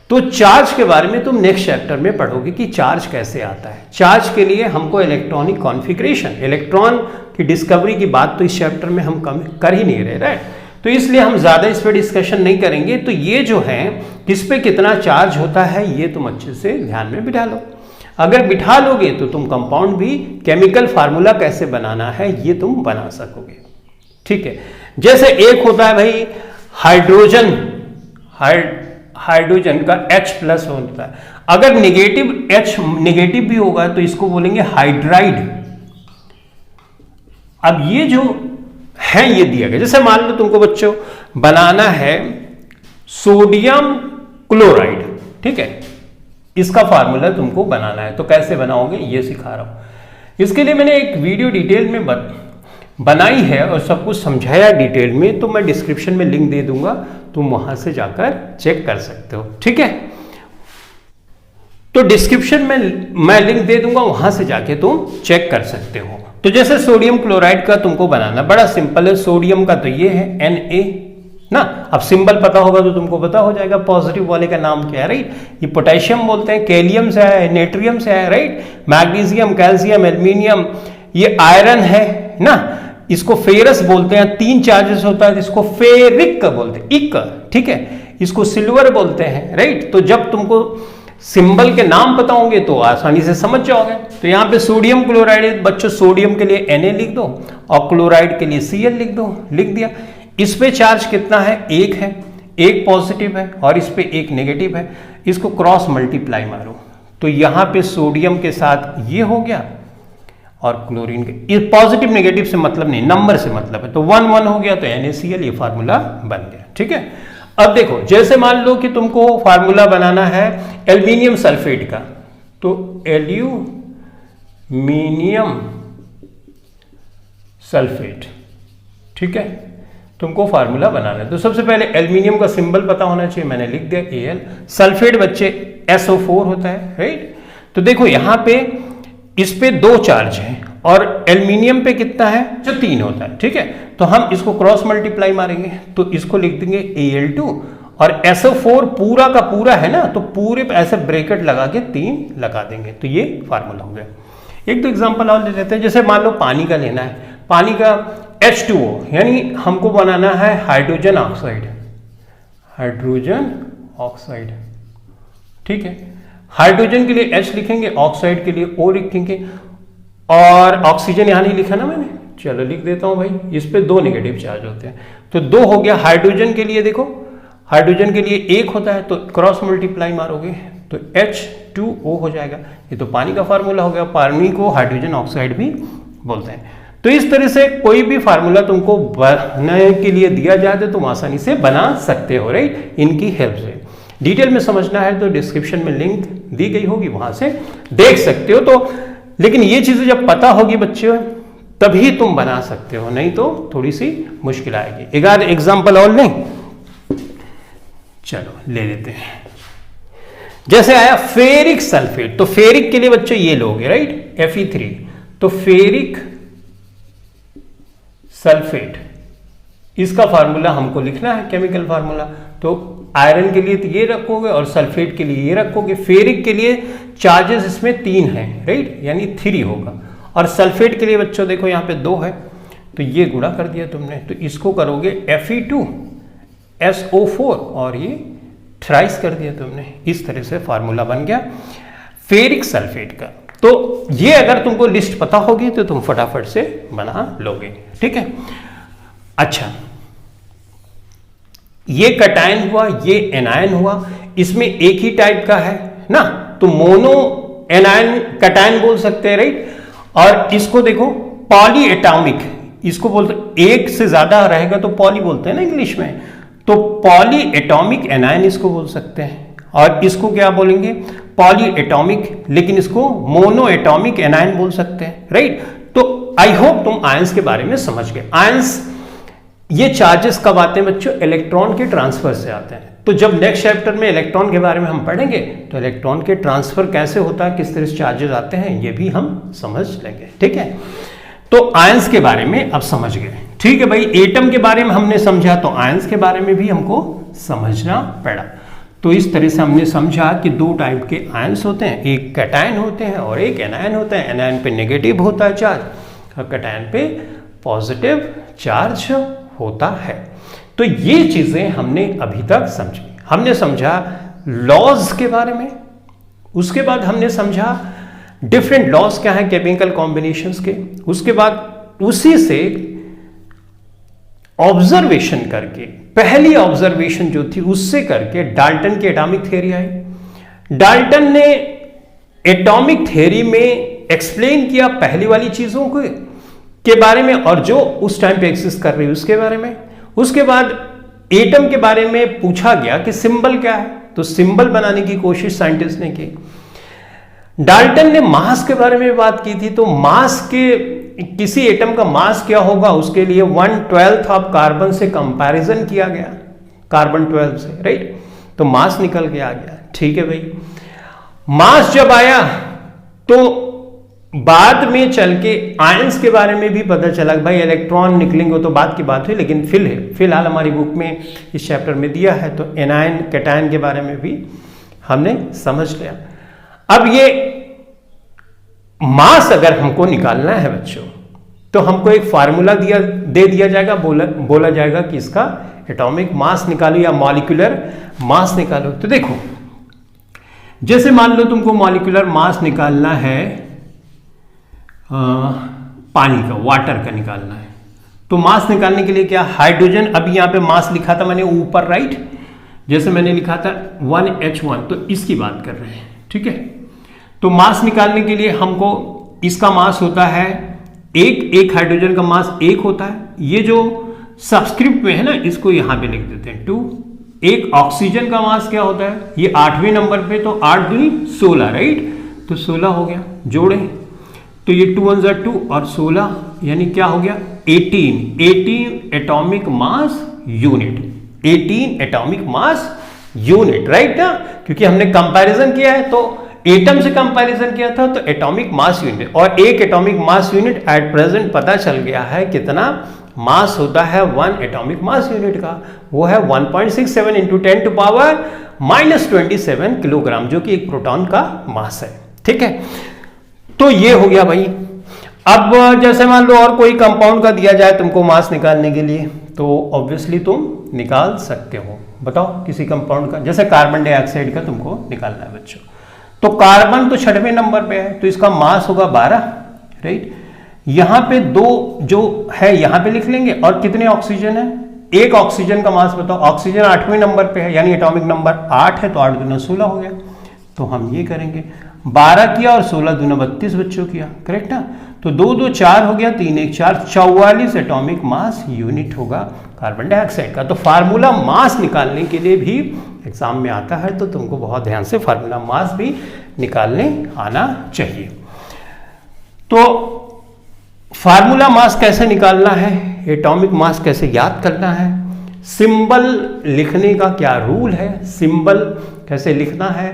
तो चार्ज के बारे में तुम नेक्स्ट चैप्टर में पढ़ोगे कि चार्ज कैसे आता है। चार्ज के लिए हमको इलेक्ट्रॉनिक कॉन्फ़िगरेशन, इलेक्ट्रॉन की डिस्कवरी की बात तो इस चैप्टर में हम कर ही नहीं रहे, राइट। तो इसलिए हम ज़्यादा इस पर डिस्कशन नहीं करेंगे। तो ये जो है किस पे कितना चार्ज होता है ये तुम अच्छे से ध्यान में बिठा लो। अगर बिठा लोगे तो तुम कंपाउंड भी, केमिकल फार्मूला कैसे बनाना है ये तुम बना सकोगे, ठीक है। जैसे एक होता है भाई हाइड्रोजन, हाइड्रोजन का H+ होता है। अगर नेगेटिव भी होगा तो इसको बोलेंगे हाइड्राइड। अब ये जो है ये दिया गया, जैसे मान लो तुमको बच्चों बनाना है सोडियम क्लोराइड, ठीक है, इसका फार्मूला तुमको बनाना है। तो कैसे बनाओगे ये सिखा रहा हूं। इसके लिए मैंने एक वीडियो डिटेल में बनाई है और सब कुछ समझाया डिटेल में, तो मैं डिस्क्रिप्शन में लिंक दे दूंगा, तुम वहां से जाकर चेक कर सकते हो, ठीक है। तो डिस्क्रिप्शन में मैं लिंक दे दूंगा, वहां से जाके तुम चेक कर सकते हो। तो जैसे सोडियम क्लोराइड का तुमको बनाना बड़ा सिंपल है। सोडियम का तो ये है Na ना, अब सिंबल पता होगा तो तुमको पता हो जाएगा पॉजिटिव वाले का नाम क्या है, राइट। ये पोटेशियम बोलते हैं, कैलियम से है, नेट्रियम से है, राइट। मैग्नीशियम, कैल्शियम, एल्यूमिनियम, ये आयरन है ना, इसको फेरस बोलते हैं। 3 चार्जेस होता है, इसको फेरिक बोलते हैं, इक, ठीक है। इसको सिल्वर बोलते हैं, राइट। तो जब तुमको सिंबल के नाम पता होंगे तो आसानी से समझ जाओगे। तो यहाँ पे सोडियम क्लोराइड, बच्चों सोडियम के लिए Na लिख दो और क्लोराइड के लिए Cl लिख दो, लिख दिया। इस पे चार्ज कितना है, 1 है, 1 पॉजिटिव है और इस पे 1 नेगेटिव है। इसको क्रॉस मल्टीप्लाई मारो तो यहाँ पे सोडियम के साथ ये हो गया और क्लोरीन के, पॉजिटिव नेगेटिव से मतलब नहीं, नंबर से मतलब है। तो 1 1 हो गया तो NaCl, ये फार्मूला बन गया, ठीक है। अब देखो, जैसे मान लो कि तुमको फार्मूला बनाना है एल्यूमिनियम सल्फेट का, तो एल्यूमिनियम सल्फेट, ठीक है, तुमको फार्मूला बनाना है। तो सबसे पहले एल्यूमिनियम का सिंबल पता होना चाहिए, मैंने लिख दिया Al। सल्फेट बच्चे SO4 होता है, राइट। तो देखो यहाँ पे इस पे 2 चार्ज हैं और एल्यूमिनियम पे कितना है, जो 3 होता है, ठीक है। तो हम इसको क्रॉस मल्टीप्लाई मारेंगे तो इसको लिख देंगे Al2 और SO4 पूरा का पूरा है ना, तो पूरे पे ऐसे ब्रैकेट लगा के 3 लगा देंगे, तो ये फार्मूला हो गया। एक तो एग्जांपल और ले लेते हैं, जैसे मान लो पानी का लेना है, पानी का H2O, यानी हमको बनाना है हाइड्रोजन ऑक्साइड, हाइड्रोजन ऑक्साइड, ठीक है। हाइड्रोजन के लिए H लिखेंगे, ऑक्साइड के लिए O लिखेंगे और ऑक्सीजन यहां नहीं लिखा ना मैंने, चलो लिख देता हूं भाई। इस पे 2 नेगेटिव चार्ज होते हैं तो 2 हो गया। हाइड्रोजन के लिए देखो, हाइड्रोजन के लिए 1 होता है तो क्रॉस मल्टीप्लाई मारोगे तो H2O हो जाएगा। ये तो पानी का फार्मूला हो गया, पानी को हाइड्रोजन ऑक्साइड भी बोलते हैं। तो इस तरह से कोई भी फार्मूला तुमको बनाने के लिए दिया जाए तो तुम आसानी से बना सकते हो, राइट, इनकी हेल्प से। डिटेल में समझना है तो डिस्क्रिप्शन में लिंक दी गई होगी, वहां से देख सकते हो। तो लेकिन ये चीजें जब पता होगी बच्चों तभी तुम बना सकते हो, नहीं तो थोड़ी सी मुश्किल आएगी। एक आध एग्जाम्पल और लें, चलो ले लेते हैं। जैसे आया फेरिक सल्फेट, तो फेरिक के लिए बच्चों ये लोगे, राइट, Fe3। तो फेरिक सल्फेट, इसका फार्मूला हमको लिखना है, केमिकल फार्मूला। तो आयरन के लिए तो ये रखोगे और सल्फेट के लिए ये रखोगे। फेरिक के लिए चार्जेस इसमें 3 हैं, राइट, यानी 3 होगा। और सल्फेट के लिए बच्चों देखो यहाँ पे 2 है तो ये गुणा कर दिया तुमने, तो इसको करोगे Fe2SO4 और ये थ्राइस कर दिया तुमने। इस तरह से फार्मूला बन गया फेरिक सल्फेट का। तो ये अगर तुमको लिस्ट पता होगी तो तुम फटाफट से बना लोगे, ठीक है। अच्छा, ये कैटायन हुआ, ये एनायन हुआ, इसमें एक ही टाइप का है ना, तो मोनो एनायन कैटायन बोल सकते हैं, राइट। और इसको देखो पॉली एटॉमिक, इसको बोलते, एक से ज्यादा रहेगा तो पॉली बोलते हैं ना इंग्लिश में, तो पॉली एटॉमिक एनायन इसको बोल सकते हैं। और इसको क्या बोलेंगे, पॉली एटॉमिक, लेकिन इसको मोनो एटॉमिक एनायन बोल सकते हैं, राइट। तो आई होप तुम आयंस के बारे में समझ गए। आयंस, ये चार्जेस कब आते हैं बच्चों, इलेक्ट्रॉन के ट्रांसफर से आते हैं। तो जब नेक्स्ट चैप्टर में इलेक्ट्रॉन के बारे में हम पढ़ेंगे तो इलेक्ट्रॉन के ट्रांसफर कैसे होता है, किस तरह से चार्जेस आते हैं, ये भी हम समझ लेंगे, ठीक है। तो आयंस के बारे में अब समझ गए, ठीक है भाई। एटम के बारे में हमने समझा, तो आयंस के बारे में भी हमको समझना पड़ा। तो इस तरह से हमने समझा कि दो टाइप के आयंस होते हैं, एक कैटायन होते हैं और एक एनायन होता है। एनायन पे नेगेटिव होता है चार्ज और कैटायन पे पॉजिटिव चार्ज होता है। तो ये चीजें हमने अभी तक समझी। हमने समझा लॉज के बारे में, उसके बाद हमने समझा डिफरेंट लॉज क्या है केमिकल कॉम्बिनेशंस के, उसके बाद उसी से ऑब्जर्वेशन करके, पहली ऑब्जर्वेशन जो थी उससे करके डाल्टन की एटॉमिक थ्योरी आई। डाल्टन ने एटॉमिक थ्योरी में एक्सप्लेन किया पहली वाली चीजों के बारे में और जो उस टाइम पे एग्जिस्ट कर रही है उसके बारे में। उसके बाद एटम के बारे में पूछा गया कि सिंबल क्या है, तो सिंबल बनाने की कोशिश साइंटिस्ट ने की। डाल्टन ने मास के बारे में बात की थी, तो मास के, किसी एटम का मास क्या होगा उसके लिए 1/12 ऑफ कार्बन से कंपैरिजन किया गया, कार्बन 12 से, राइट। तो मास निकल के आ गया, ठीक है भाई। मास जब आया तो बाद में चल के आयंस के बारे में भी पता चला भाई इलेक्ट्रॉन निकलेंगे, तो बात की बात हुई, लेकिन फिलहाल हमारी बुक में इस चैप्टर में दिया है। तो एनायन कैटायन के बारे में भी हमने समझ लिया। अब ये मास अगर हमको निकालना है बच्चों, तो हमको एक फार्मूला दे दिया जाएगा, बोला जाएगा कि इसका एटॉमिक मास निकालो या मॉलिक्यूलर मास निकालो। तो देखो, जैसे मान लो तुमको मॉलिक्यूलर मास निकालना है पानी का, वाटर का निकालना है, तो मास निकालने के लिए क्या, हाइड्रोजन, अभी यहां पे मास लिखा था मैंने ऊपर, राइट, जैसे मैंने लिखा था 1H1, तो इसकी बात कर रहे हैं, ठीक है। तो मास निकालने के लिए हमको, इसका मास होता है एक हाइड्रोजन का मास 1 होता है। ये जो सबस्क्रिप्ट में है ना, इसको यहां पे लिख देते हैं 2। एक ऑक्सीजन का मास क्या होता है, ये 8वें नंबर पे, तो 8 दूनी 16, राइट, तो 16 हो गया, जोड़े तो ये 2 1 2 और 16 यानी क्या हो गया 18 atomic mass unit, 18 atomic mass unit, right ना, क्योंकि हमने कंपैरिजन किया है, तो एटम से कंपैरिजन किया था, तो एटॉमिक मास यूनिट, और एक atomic mass unit at present पता चल गया है कितना मास होता है 1 एटॉमिक मास यूनिट का, वो है 1.67 इंटू 10 टू पावर -27 किलोग्राम, जो कि एक प्रोटॉन का मास है, ठीक है। तो ये हो गया भाई। अब जैसे मान लो और कोई कंपाउंड का दिया जाए तुमको मास निकालने के लिए, तो ऑब्वियसली तुम निकाल सकते हो। बताओ किसी कंपाउंड का, जैसे कार्बन डाइऑक्साइड का तुमको निकालना है बच्चों, तो कार्बन तो 6वें नंबर पे है, तो इसका मास होगा 12, राइट। यहां पे 2 जो है यहां पे लिख लेंगे, और कितने ऑक्सीजन है, एक ऑक्सीजन का मास बताओ, ऑक्सीजन 8वें नंबर पे है, यानी एटॉमिक नंबर 8 है, तो 8 दूना 16 हो गया। तो हम ये करेंगे 12 किया और 16 दूना 32 बच्चों किया, करेक्ट ना। तो 2 2 4 हो गया, 3 1 4, 44 एटॉमिक मास यूनिट होगा कार्बन डाइऑक्साइड का। तो फार्मूला मास निकालने के लिए भी एग्जाम में आता है, तो तुमको बहुत ध्यान से फार्मूला मास भी निकालने आना चाहिए। तो फार्मूला मास कैसे निकालना है, एटॉमिक मास कैसे याद करना है, सिंबल लिखने का क्या रूल है, सिंबल कैसे लिखना है,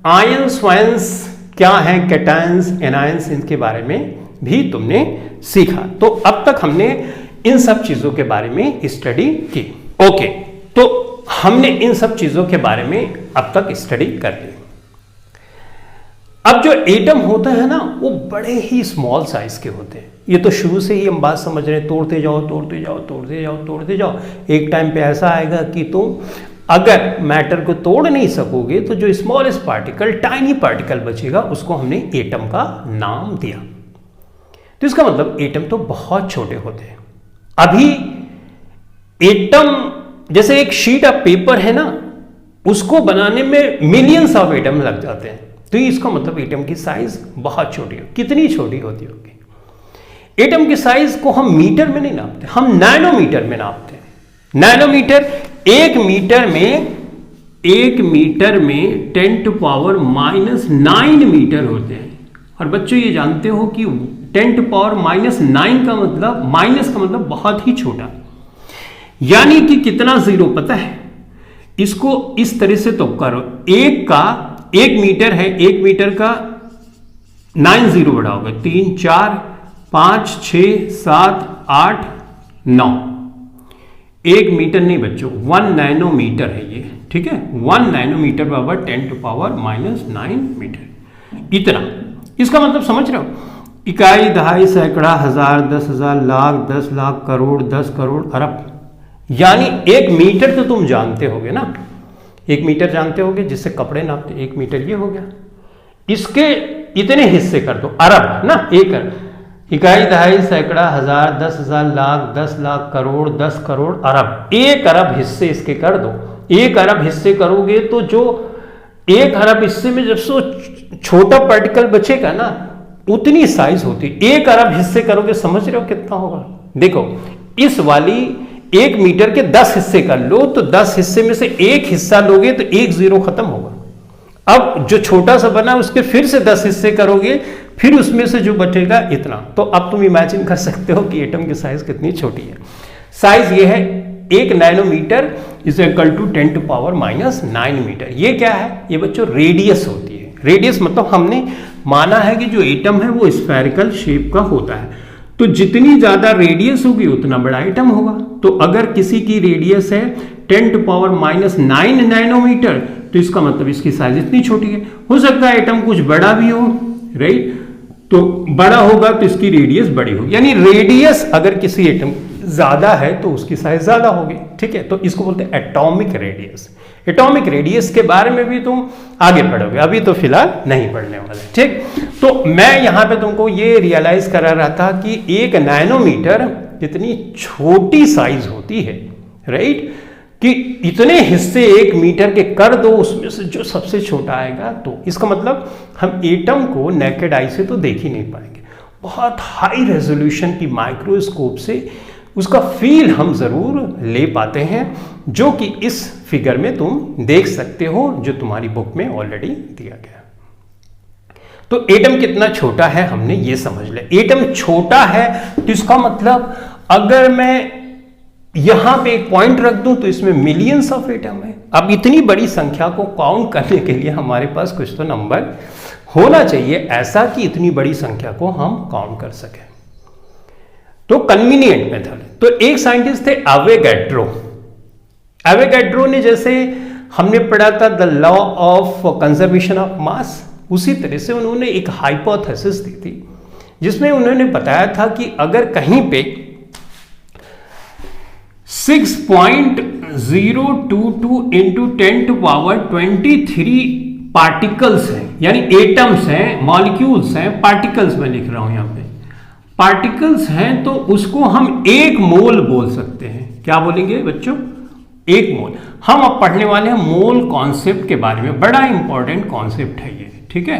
आयंस वायंस क्या है, कैटायंस एनायंस, इनके बारे में भी तुमने सीखा। तो अब तक हमने इन सब चीजों के बारे में स्टडी की। ओके, तो हमने इन सब चीजों के बारे में अब तक स्टडी कर ली। अब जो एटम होता है ना, वो बड़े ही स्मॉल साइज के होते हैं। ये तो शुरू से ही हम बात समझ रहे हैं, तोड़ते जाओ तोड़ते जाओ तोड़ते जाओ तोड़ते जाओ, एक टाइम पे ऐसा आएगा कि तुम अगर मैटर को तोड़ नहीं सकोगे, तो जो स्मॉलेस्ट पार्टिकल, टाइनी पार्टिकल बचेगा, उसको हमने एटम का नाम दिया। तो इसका मतलब एटम तो बहुत छोटे होते हैं। अभी एटम जैसे एक शीट ऑफ पेपर है ना, उसको बनाने में मिलियंस ऑफ एटम लग जाते हैं। तो इसका मतलब एटम की साइज बहुत छोटी हो, कितनी छोटी होती होगी। एटम की साइज को हम मीटर में नहीं नापते, हम नैनोमीटर में नापते हैं। नैनोमीटर, एक मीटर में 10⁻⁹ मीटर होते हैं। और बच्चों ये जानते हो कि 10⁻⁹ का मतलब, माइनस का मतलब बहुत ही छोटा, यानी कि कितना जीरो पता है? इसको इस तरह से तो करो, एक मीटर है, एक मीटर का 9 जीरो बड़ा होगा, 3 4 5 6 7 8 9। 1 मीटर नहीं बच्चों, 1 नैनोमीटर है ये, ठीक है। 1 नैनोमीटर बराबर 10⁻⁹ मीटर, इतना। इसका मतलब समझ रहे हो? इकाई, दहाई, सैकड़ा, हजार, 10,000, लाख, 10 लाख, करोड़, 10 करोड़, अरब। यानी 1 मीटर तो तुम जानते होगे ना, 1 मीटर जानते होगे जिससे कपड़े नापते, 1 मीटर ये हो गया। इसके इतने हिस्से कर दो, अरब ना, 1 अरब। इकाई, दहाई, सैकड़ा, हजार, 10,000, लाख, 10 लाख, करोड़, 10 करोड़, अरब। 1 अरब हिस्से इसके कर दो। 1 अरब हिस्से करोगे तो जो 1 अरब हिस्से में जब सो छोटा पार्टिकल बचेगा ना, उतनी साइज होती है। 1 अरब हिस्से करोगे, समझ रहे हो कितना होगा? देखो, इस वाली 1 मीटर के 10 हिस्से कर लो, तो 10 हिस्से में से 1 हिस्सा लोगे तो 1 जीरो खत्म होगा। अब जो छोटा सा बना उसके फिर से 10 हिस्से करोगे, फिर उसमें से जो बचेगा इतना। तो अब तुम इमेजिन कर सकते हो कि एटम की साइज कितनी छोटी है। साइज ये है 1 nanometre is equal to 10⁻⁹ metre. ये क्या है? ये बच्चों रेडियस होती है। रेडियस मतलब हमने माना है कि जो एटम है वो स्फेरिकल शेप का होता है, तो जितनी ज्यादा रेडियस होगी उतना बड़ा एटम होगा। तो अगर किसी की रेडियस है 10⁻⁹ नैनोमीटर, तो इसका मतलब इसकी साइज इतनी छोटी है। हो सकता है एटम कुछ बड़ा भी हो, राइट? तो बड़ा होगा तो इसकी रेडियस बड़ी होगी, यानी रेडियस अगर किसी एटम ज्यादा है तो उसकी साइज ज्यादा होगी, ठीक है। तो इसको बोलते हैं एटॉमिक रेडियस। एटॉमिक रेडियस के बारे में भी तुम आगे पढ़ोगे, अभी तो फिलहाल नहीं पढ़ने वाले, ठीक। तो मैं यहां पे तुमको ये रियलाइज करा रहा था कि 1 नैनोमीटर कितनी छोटी साइज होती है, राइट? कि इतने हिस्से 1 मीटर के कर दो, उसमें से जो सबसे छोटा आएगा, तो इसका मतलब हम एटम को नेकेड आई से तो देख ही नहीं पाएंगे। बहुत हाई रेजोल्यूशन की माइक्रोस्कोप से उसका फील हम जरूर ले पाते हैं, जो कि इस फिगर में तुम देख सकते हो, जो तुम्हारी बुक में ऑलरेडी दिया गया। तो एटम कितना छोटा है हमने ये समझ लिया। एटम छोटा है तो इसका मतलब अगर मैं यहां पे एक पॉइंट रख दूं तो इसमें मिलियंस ऑफ एटम है। अब इतनी बड़ी संख्या को काउंट करने के लिए हमारे पास कुछ तो नंबर होना चाहिए ऐसा कि इतनी बड़ी संख्या को हम काउंट कर सकें। तो कन्वीनियंट मेथड। तो एक साइंटिस्ट थे एवोगैड्रो। एवोगैड्रो ने, जैसे हमने पढ़ा था the law of conservation of मास, उसी तरह से उन्होंने एक हाइपोथेसिस दी थी, जिसमें उन्होंने बताया था कि अगर कहीं पे 6.022 इंटू 10⁻23 पार्टिकल्स हैं, यानी एटम्स हैं, मॉलिक्यूल्स हैं, पार्टिकल्स में लिख रहा हूं यहां पे, पार्टिकल्स हैं, तो उसको हम 1 मोल बोल सकते हैं। क्या बोलेंगे बच्चों? 1 मोल। हम अब पढ़ने वाले हैं मोल कॉन्सेप्ट के बारे में, बड़ा इंपॉर्टेंट कॉन्सेप्ट है ये, ठीक है।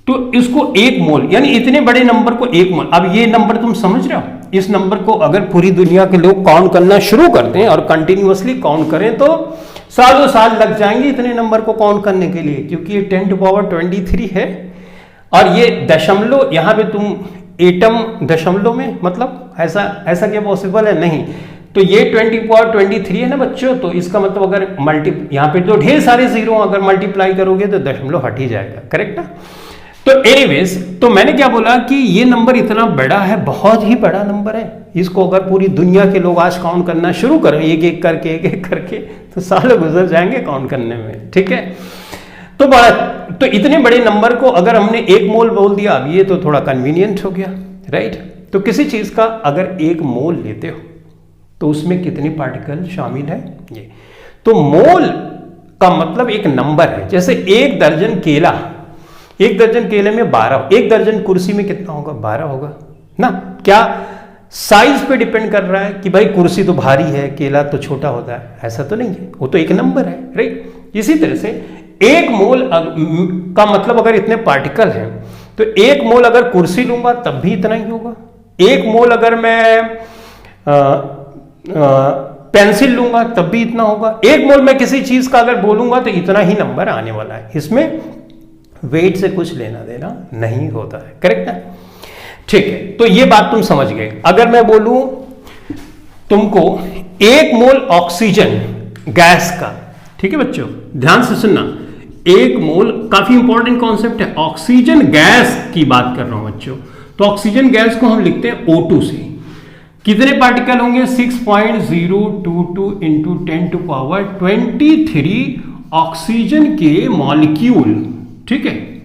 तो इसको 1 मोल, यानी इतने बड़े नंबर को 1 मोल। अब ये नंबर तुम समझ रहे हो? इस नंबर को अगर पूरी दुनिया के लोग काउंट करना शुरू कर दें और कंटिन्यूअसली काउंट करें तो सालों साल लग जाएंगे इतने नंबर को काउंट करने के लिए, क्योंकि ये 10⁻23 है। और ये दशमलव, यहां पे तुम एटम दशमलव में, मतलब ऐसा क्या पॉसिबल है? नहीं। तो ये 10⁻23 है ना बच्चों, तो इसका मतलब अगर यहाँ पे तो ढेर सारे जीरो, अगर मल्टीप्लाई करोगे तो दशमलव हट ही जाएगा, करेक्ट है? तो एनीवेज, तो मैंने क्या बोला कि ये नंबर इतना बड़ा है, बहुत ही बड़ा नंबर है। इसको अगर पूरी दुनिया के लोग आज काउंट करना शुरू करें एक एक करके तो सालों गुजर जाएंगे काउंट करने में, ठीक है। तो इतने बड़े नंबर को अगर हमने 1 मोल बोल दिया, अब ये तो थोड़ा कन्वीनियंट हो गया, राइट? तो किसी चीज का अगर 1 मोल लेते हो तो उसमें कितने पार्टिकल शामिल है ये। तो मोल का मतलब एक नंबर है। जैसे 1 दर्जन केला, 1 दर्जन केले में 12, 1 दर्जन कुर्सी में कितना होगा? 12 होगा ना। क्या साइज पे डिपेंड कर रहा है कि भाई कुर्सी तो भारी है, केला तो छोटा होता है? ऐसा तो नहीं है, वो तो एक नंबर है, राइट? इसी तरह से 1 मोल का मतलब अगर इतने पार्टिकल हैं तो 1 मोल अगर कुर्सी लूंगा तब भी इतना ही होगा, 1 मोल अगर मैं पेंसिल लूंगा तब भी इतना होगा, 1 मोल मैं किसी चीज का अगर बोलूंगा तो इतना ही नंबर आने वाला है। इसमें वेट से कुछ लेना देना नहीं होता है, करेक्ट है? ठीक है, तो ये बात तुम समझ गए। अगर मैं बोलूं तुमको 1 मोल ऑक्सीजन गैस का, ठीक है बच्चों ध्यान से सुनना, 1 मोल काफी इंपॉर्टेंट कॉन्सेप्ट है, ऑक्सीजन गैस की बात कर रहा हूं बच्चों। तो ऑक्सीजन गैस को हम लिखते हैं O2 से, कितने पार्टिकल होंगे? 6.022 इंटू 10⁻23 ऑक्सीजन के मॉलिक्यूल, ठीक है,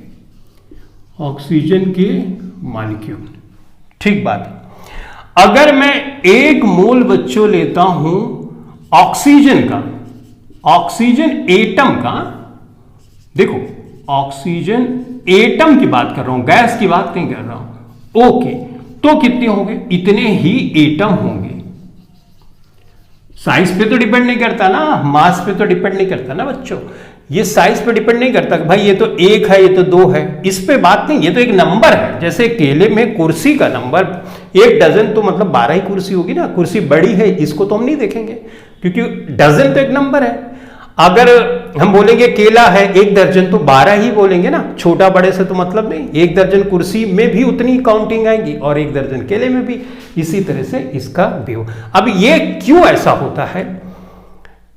ऑक्सीजन के मॉलिक्यूल, ठीक बात। अगर मैं 1 मोल बच्चों लेता हूं ऑक्सीजन का, ऑक्सीजन एटम का, देखो ऑक्सीजन एटम की बात कर रहा हूं, गैस की बात नहीं कर रहा हूं, ओके, तो कितने होंगे? इतने ही एटम होंगे। साइज पे तो डिपेंड नहीं करता ना, मास पे तो डिपेंड नहीं करता ना बच्चों, ये साइज पे डिपेंड नहीं करता कि भाई ये तो 1 है, ये तो 2 है, इस पे बात नहीं, ये तो एक नंबर है। जैसे केले में कुर्सी का नंबर 1 डजन, तो मतलब 12 ही कुर्सी होगी ना, कुर्सी बड़ी है इसको तो हम नहीं देखेंगे क्योंकि डजन तो एक नंबर है। अगर हम बोलेंगे केला है 1 दर्जन तो 12 ही बोलेंगे ना, छोटा बड़े से तो मतलब नहीं, 1 दर्जन कुर्सी में भी उतनी काउंटिंग आएगी और 1 दर्जन केले में भी, इसी तरह से इसका भी हो। अब ये क्यों ऐसा होता है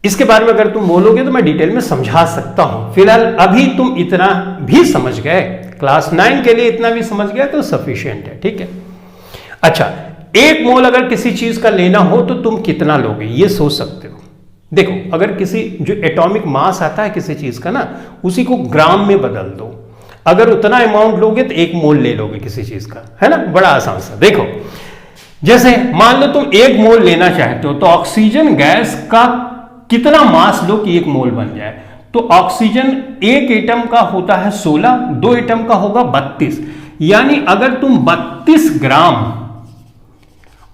इसके बारे में अगर तुम बोलोगे तो मैं डिटेल में समझा सकता हूं, फिलहाल अभी तुम इतना भी समझ गए, क्लास 9 के लिए इतना भी समझ गए तो सफिशिएंट है, ठीक है। अच्छा, 1 मोल अगर किसी चीज का लेना हो तो तुम कितना लोगे ये सोच सकते हो। देखो अगर किसी जो एटॉमिक मास आता है किसी चीज का ना, उसी को ग्राम में बदल दो, अगर उतना अमाउंट लोगे तो 1 मोल ले लोगे किसी चीज का, है ना, बड़ा आसान सा। देखो जैसे मान लो तुम 1 मोल लेना चाहते हो तो ऑक्सीजन गैस का कितना मास लो कि 1 मोल बन जाए, तो ऑक्सीजन 1 एटम का होता है 16, 2 एटम का होगा 32, यानी अगर तुम 32 ग्राम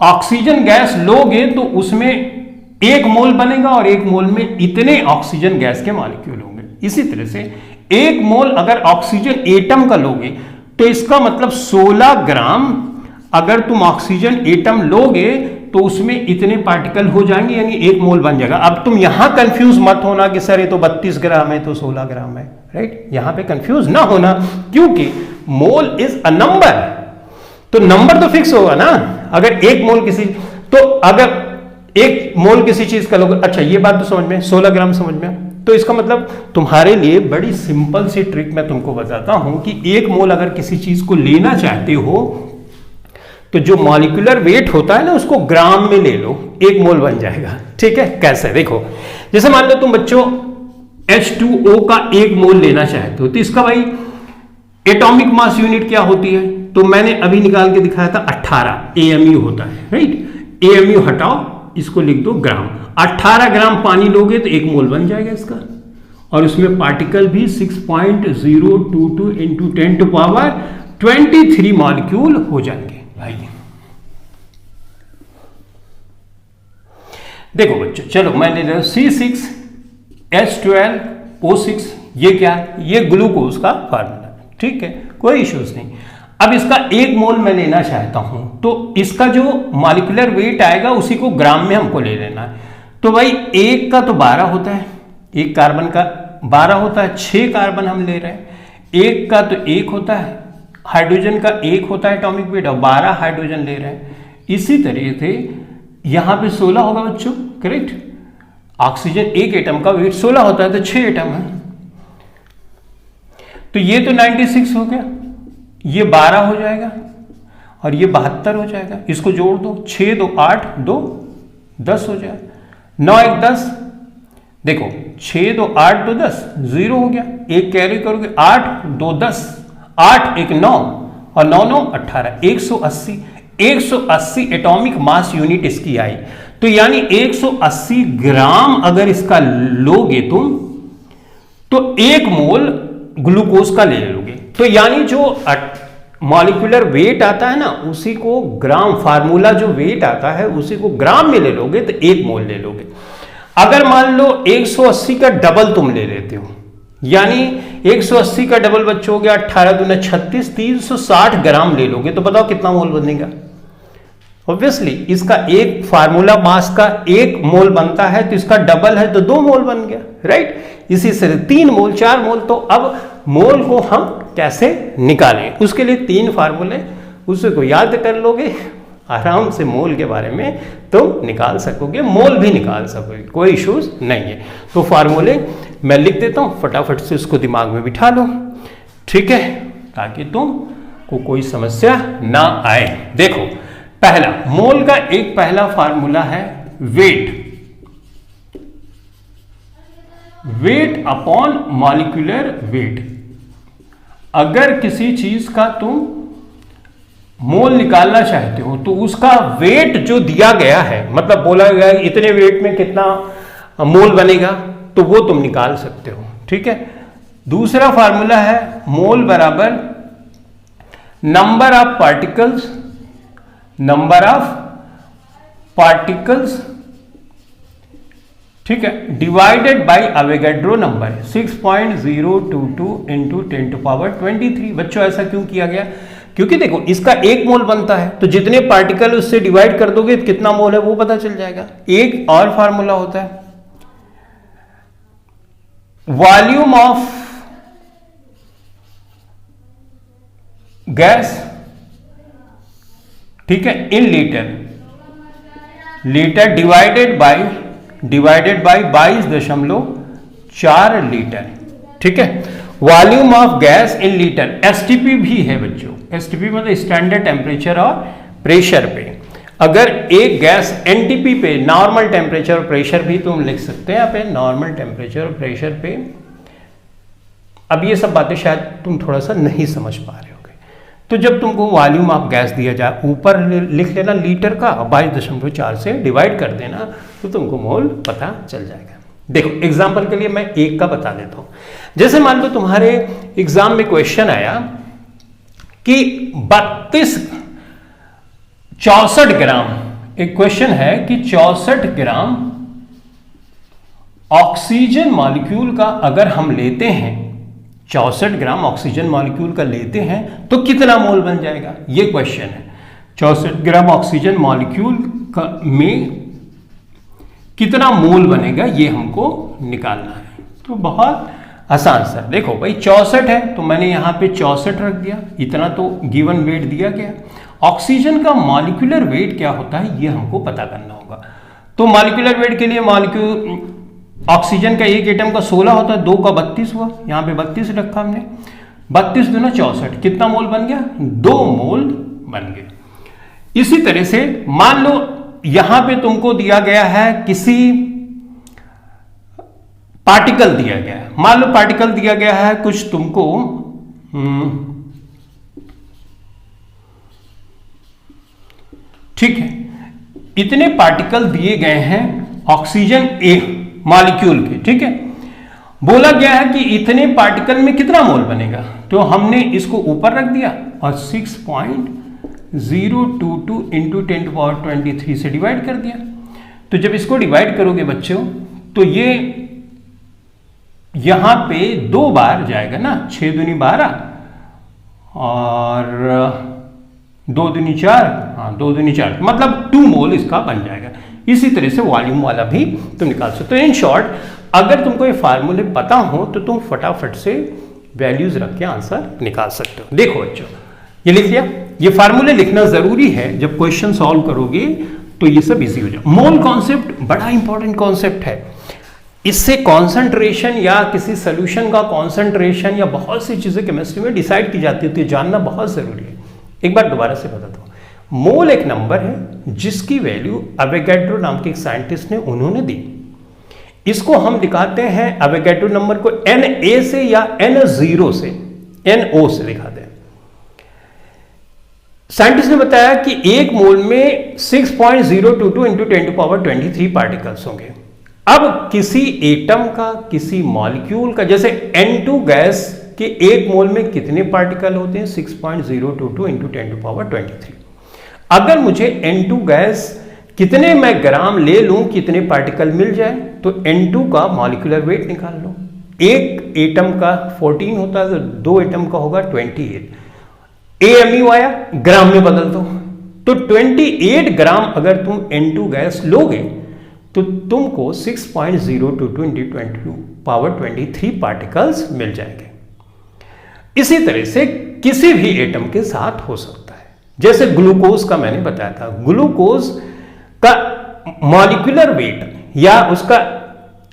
ऑक्सीजन गैस लोगे तो उसमें 1 मोल बनेगा और 1 मोल में इतने ऑक्सीजन गैस के मॉलिक्यूल होंगे। इसी तरह से 1 मोल अगर ऑक्सीजन एटम का लोगे तो इसका मतलब 16 ग्राम अगर तुम ऑक्सीजन एटम लोगे तो उसमें इतने पार्टिकल हो जाएंगे, यानी 1 मोल बन जाएगा। अब तुम यहां कंफ्यूज मत होना कि सर ये तो 32 ग्राम है तो 16 ग्राम है, राइट, यहां पे कंफ्यूज ना होना, क्योंकि मोल इज अ नंबर, तो नंबर तो फिक्स होगा ना। अगर 1 मोल किसी, तो अगर 1 मोल किसी चीज का लोगे, अच्छा ये बात तो समझ में, 16 ग्राम समझ में, तो इसका मतलब तुम्हारे लिए बड़ी सिंपल सी ट्रिक मैं तुमको बताता हूं कि 1 मोल अगर किसी चीज को लेना चाहते हो तो जो मॉलिक्यूलर वेट होता है ना उसको ग्राम में ले लो, 1 मोल बन जाएगा, ठीक है। कैसे? देखो जैसे मान लो तुम बच्चों H2O का 1 मोल लेना चाहते हो तो इसका भाई एटॉमिक मास यूनिट क्या होती है, तो मैंने अभी निकाल के दिखाया था 18 AMU होता है, राइट। AMU हटाओ, इसको लिख दो ग्राम, 18 ग्राम पानी लोगे तो 1 मोल बन जाएगा इसका, और उसमें पार्टिकल भी 6.022 इंटू 10⁻23 मॉलिक्यूल हो जाएंगे भाई। देखो बच्चों, चलो मैं ले रहा हूं C6H12O6, ये क्या है? ये ग्लूकोज का फार्मूला, ठीक है, कोई इश्यूज नहीं। अब इसका 1 मोल मैं लेना चाहता हूं तो इसका जो मॉलिक्यूलर वेट आएगा उसी को ग्राम में हमको ले लेना है। तो भाई 1 का तो 12 होता है, 1 कार्बन का 12 होता है, 6 कार्बन हम ले रहे हैं, 1 का तो 1 होता है, हाइड्रोजन का 1 होता है एटॉमिक वेट, और 12 हाइड्रोजन ले रहे हैं। इसी तरह से यहां पे 16 होगा बच्चों, करेक्ट। ऑक्सीजन 1 एटम का वेट 16 होता है तो 6 एटम है, तो ये तो 96 हो गया, ये 12 हो जाएगा और ये 72 हो जाएगा। इसको जोड़ दो, 6 2 8 2 10 हो जाएगा, 9 1 10, देखो 6 2 8 2 10, 0 हो गया, एक कैरी करोगे 8 2 10, 8 1 9 और 9 9 18, 180 एटॉमिक मास यूनिट इसकी आई। तो यानी 180 ग्राम अगर इसका लोगे तुम तो 1 मोल ग्लूकोज का ले लोगे, तो यानी जो मॉलिक्यूलर वेट आता है ना उसी को ग्राम, फार्मूला जो वेट आता है उसी को ग्राम में ले लोगे तो 1 मोल ले लोगे। अगर मान लो 180 का डबल तुम ले लेते हो, यानी 180 का डबल बच्चों हो गया 18 दूना 36, 360 ग्राम ले लोगे तो बताओ कितना मोल बनेगा। ऑब्वियसली इसका एक फार्मूला मास का 1 मोल बनता है तो इसका डबल है तो 2 मोल बन गया, राइट। इसी से 3 मोल 4 मोल। तो अब मोल को हम कैसे निकालें, उसके लिए 3 फार्मूले, उसे को याद कर लोगे आराम से मोल के बारे में तुम निकाल सकोगे, मोल भी निकाल सकोगे, कोई इश्यूज नहीं है। तो फार्मूले मैं लिख देता हूं, फटाफट से उसको दिमाग में बिठा लो, ठीक है, ताकि तुम को कोई समस्या ना आए। देखो पहला मोल का एक पहला फार्मूला है weight, weight upon molecular weight. अगर किसी चीज का तुम मोल निकालना चाहते हो तो उसका वेट जो दिया गया है, मतलब बोला गया है इतने वेट में कितना मोल बनेगा, तो वो तुम निकाल सकते हो, ठीक है। दूसरा फार्मूला है मोल बराबर number of particles, number of particles, ठीक है, divided by Avogadro number 6.022 into 10⁻23। बच्चों ऐसा क्यों किया गया, क्योंकि देखो इसका 1 मोल बनता है तो जितने पार्टिकल उससे डिवाइड कर दोगे कितना मोल है वो पता चल जाएगा। एक और फार्मूला होता है वॉल्यूम ऑफ गैस, ठीक है, in litre, litre divided by 22.4 litre, ठीक है। Volume of gas in litre, STP भी है बच्चों, एसटीपी मतलब स्टैंडर्ड टेम्परेचर और प्रेशर पे। अगर एक गैस एनटीपी पे, नॉर्मल टेम्परेचर और प्रेशर भी तुम लिख सकते हैं यहाँ पे, नॉर्मल टेम्परेचर और प्रेशर पे। अब ये सब बातें शायद तुम थोड़ा सा नहीं समझ पा रहे होगे, तो जब तुमको वॉल्यूम ऑफ गैस दिया जाए ऊपर लिख लेना लीटर का, 22.4 से डिवाइड कर देना तो तुमको मोल पता चल जाएगा। देखो एग्जाम्पल के लिए मैं एक का बता देता हूं। जैसे मान लो तुम्हारे एग्जाम में क्वेश्चन आया कि 64 ग्राम, एक क्वेश्चन है कि 64 ग्राम ऑक्सीजन मॉलिक्यूल का अगर हम लेते हैं, 64 ग्राम ऑक्सीजन मॉलिक्यूल का लेते हैं तो कितना मोल बन जाएगा, ये क्वेश्चन है। 64 ग्राम ऑक्सीजन मॉलिक्यूल का में कितना मोल बनेगा ये हमको निकालना है। तो बहुत आसान सा, देखो भाई 64 है तो मैंने यहां पे 64 रख दिया, इतना तो गिवन वेट दिया गया। ऑक्सीजन का मॉलिक्यूलर वेट क्या होता है ये हमको पता करना होगा। तो मॉलिक्यूलर वेट के लिए ऑक्सीजन का एक एटम का 16 होता है, 2 का 32 हुआ, यहां पे 32 रखा हमने, 32 दूना 64, कितना मोल बन गया, 2 मोल बन गए। इसी तरह से मान लो यहां पे तुमको दिया गया है किसी पार्टिकल दिया गया है, मान लो पार्टिकल दिया गया है कुछ तुमको ठीक है, इतने पार्टिकल दिए गए हैं ऑक्सीजन ए मॉलिक्यूल के, ठीक है। बोला गया है कि इतने पार्टिकल में कितना मोल बनेगा, तो हमने इसको ऊपर रख दिया और 6.022 इंटू 10⁻23 से डिवाइड कर दिया। तो जब इसको डिवाइड करोगे बच्चों तो ये यहां पे 2 बार जाएगा ना, 6 दूनी 12 और 2 दूनी 4, हाँ 2 दूनी 4, मतलब 2 मोल इसका बन जाएगा। इसी तरह से वॉल्यूम वाला भी तुम निकाल सकते हो। इन शॉर्ट अगर तुमको ये फार्मूले पता हो तो तुम फटाफट से वैल्यूज रख के आंसर निकाल सकते हो। देखो बच्चों ये लिख लिया, ये फार्मूले लिखना जरूरी है, जब क्वेश्चन सॉल्व करोगे तो ये सब इजी हो जाए। मोल कॉन्सेप्ट बड़ा इंपॉर्टेंट कॉन्सेप्ट है, इससे कॉन्सेंट्रेशन या किसी सोल्यूशन का कॉन्सेंट्रेशन या बहुत सी चीजें केमिस्ट्री में डिसाइड की जाती है, तो जानना बहुत जरूरी है। एक बार दोबारा से बताता हूं, मोल एक नंबर है जिसकी वैल्यू अवोगाड्रो नाम के एक साइंटिस्ट ने उन्होंने दी। इसको हम दिखाते हैं अवोगाड्रो नंबर को Na से या N0 से, NO से दिखाते हैं। साइंटिस्ट ने बताया कि एक मोल में 6.022 इंटू 10⁻23 पार्टिकल्स होंगे। अब किसी एटम का, किसी मॉलिक्यूल का, जैसे N2 गैस के एक मोल में कितने पार्टिकल होते हैं, 6.022 इंटू 10⁻23। अगर मुझे N2 गैस कितने मैं ग्राम ले लूं, कितने पार्टिकल मिल जाए, तो N2 का मॉलिक्यूलर वेट निकाल लो। एक एटम का 14 होता है तो 2 एटम का होगा 28। AMU आया, ग्राम में बदल दो, तो 28 ग्राम अगर तुम N2 गैस लोगे तो तुमको 6.02 × 10⁻23 पार्टिकल्स मिल जाएंगे। इसी तरह से किसी भी एटम के साथ हो सकता है। जैसे ग्लूकोज का मैंने बताया था, ग्लूकोज का मॉलिक्यूलर वेट या उसका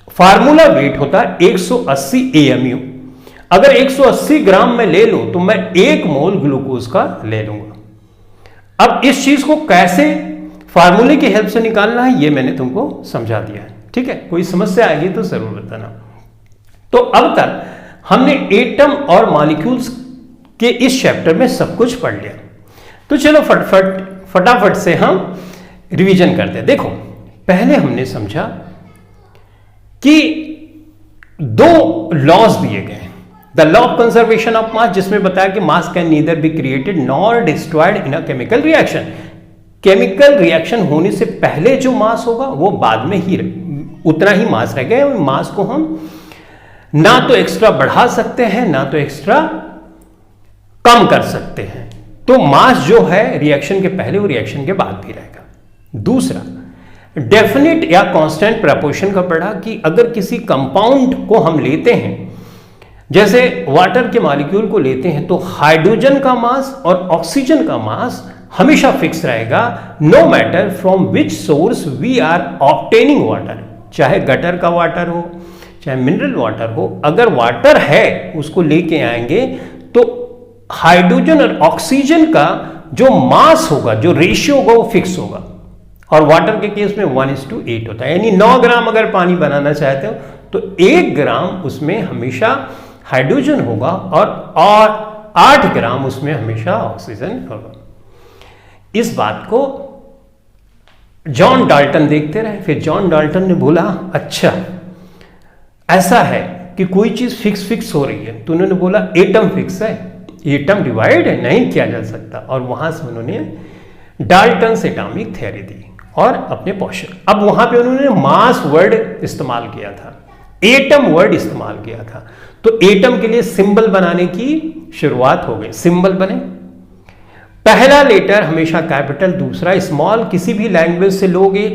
फार्मूला वेट होता है 180 AMU। अगर 180 ग्राम में ले लूं तो मैं 1 मोल ग्लूकोज का ले लूंगा। अब इस चीज को कैसे फार्मूले की हेल्प से निकालना है ये मैंने तुमको समझा दिया है, ठीक है। कोई समस्या आएगी तो जरूर बताना। तो अब तक हमने एटम और मॉलिक्यूल्स के इस चैप्टर में सब कुछ पढ़ लिया। तो चलो फटाफट से हम रिवीजन करते हैं। देखो, पहले हमने समझा कि 2 लॉज दिए गए, the law of conservation of मास, जिसमें बताया कि मास can neither be created nor destroyed in a chemical reaction. Chemical reaction होने से पहले जो मास होगा वो बाद में ही उतना ही मास रह गया। मास को हम ना तो एक्स्ट्रा बढ़ा सकते हैं ना तो एक्स्ट्रा कम कर सकते हैं। तो मास जो है रिएक्शन के पहले वो रिएक्शन के बाद भी रहेगा। दूसरा, डेफिनेट या कांस्टेंट प्रपोर्शन का पढ़ा कि अगर किसी कंपाउंड को हम लेते हैं, जैसे वाटर के मॉलिक्यूल को लेते हैं, तो हाइड्रोजन का मास और ऑक्सीजन का मास हमेशा फिक्स रहेगा, no matter from which source we are obtaining water. चाहे गटर का वाटर हो चाहे मिनरल वाटर हो, अगर वाटर है उसको लेके आएंगे तो हाइड्रोजन और ऑक्सीजन का जो मास होगा, जो रेशियो होगा वो फिक्स होगा। और वाटर के केस में 1:8 होता है, यानी 9 ग्राम अगर पानी बनाना चाहते हो तो 1 ग्राम उसमें हमेशा हाइड्रोजन होगा और 8 ग्राम उसमें हमेशा ऑक्सीजन होगा। इस बात को जॉन डाल्टन देखते रहे। फिर जॉन डाल्टन ने बोला, अच्छा ऐसा है कि कोई चीज फिक्स हो रही है, तो उन्होंने बोला एटम फिक्स है, एटम डिवाइड नहीं किया जा सकता। और वहां से उन्होंने डाल्टन्स एटॉमिक थ्योरी दी और अपने पोर्शन। अब वहां पे उन्होंने मास वर्ड इस्तेमाल किया था, एटम वर्ड इस्तेमाल किया था। तो एटम के लिए सिंबल बनाने की शुरुआत हो गई। सिंबल बने, पहला लेटर हमेशा कैपिटल, दूसरा स्मॉल। किसी भी लैंग्वेज से लोगे,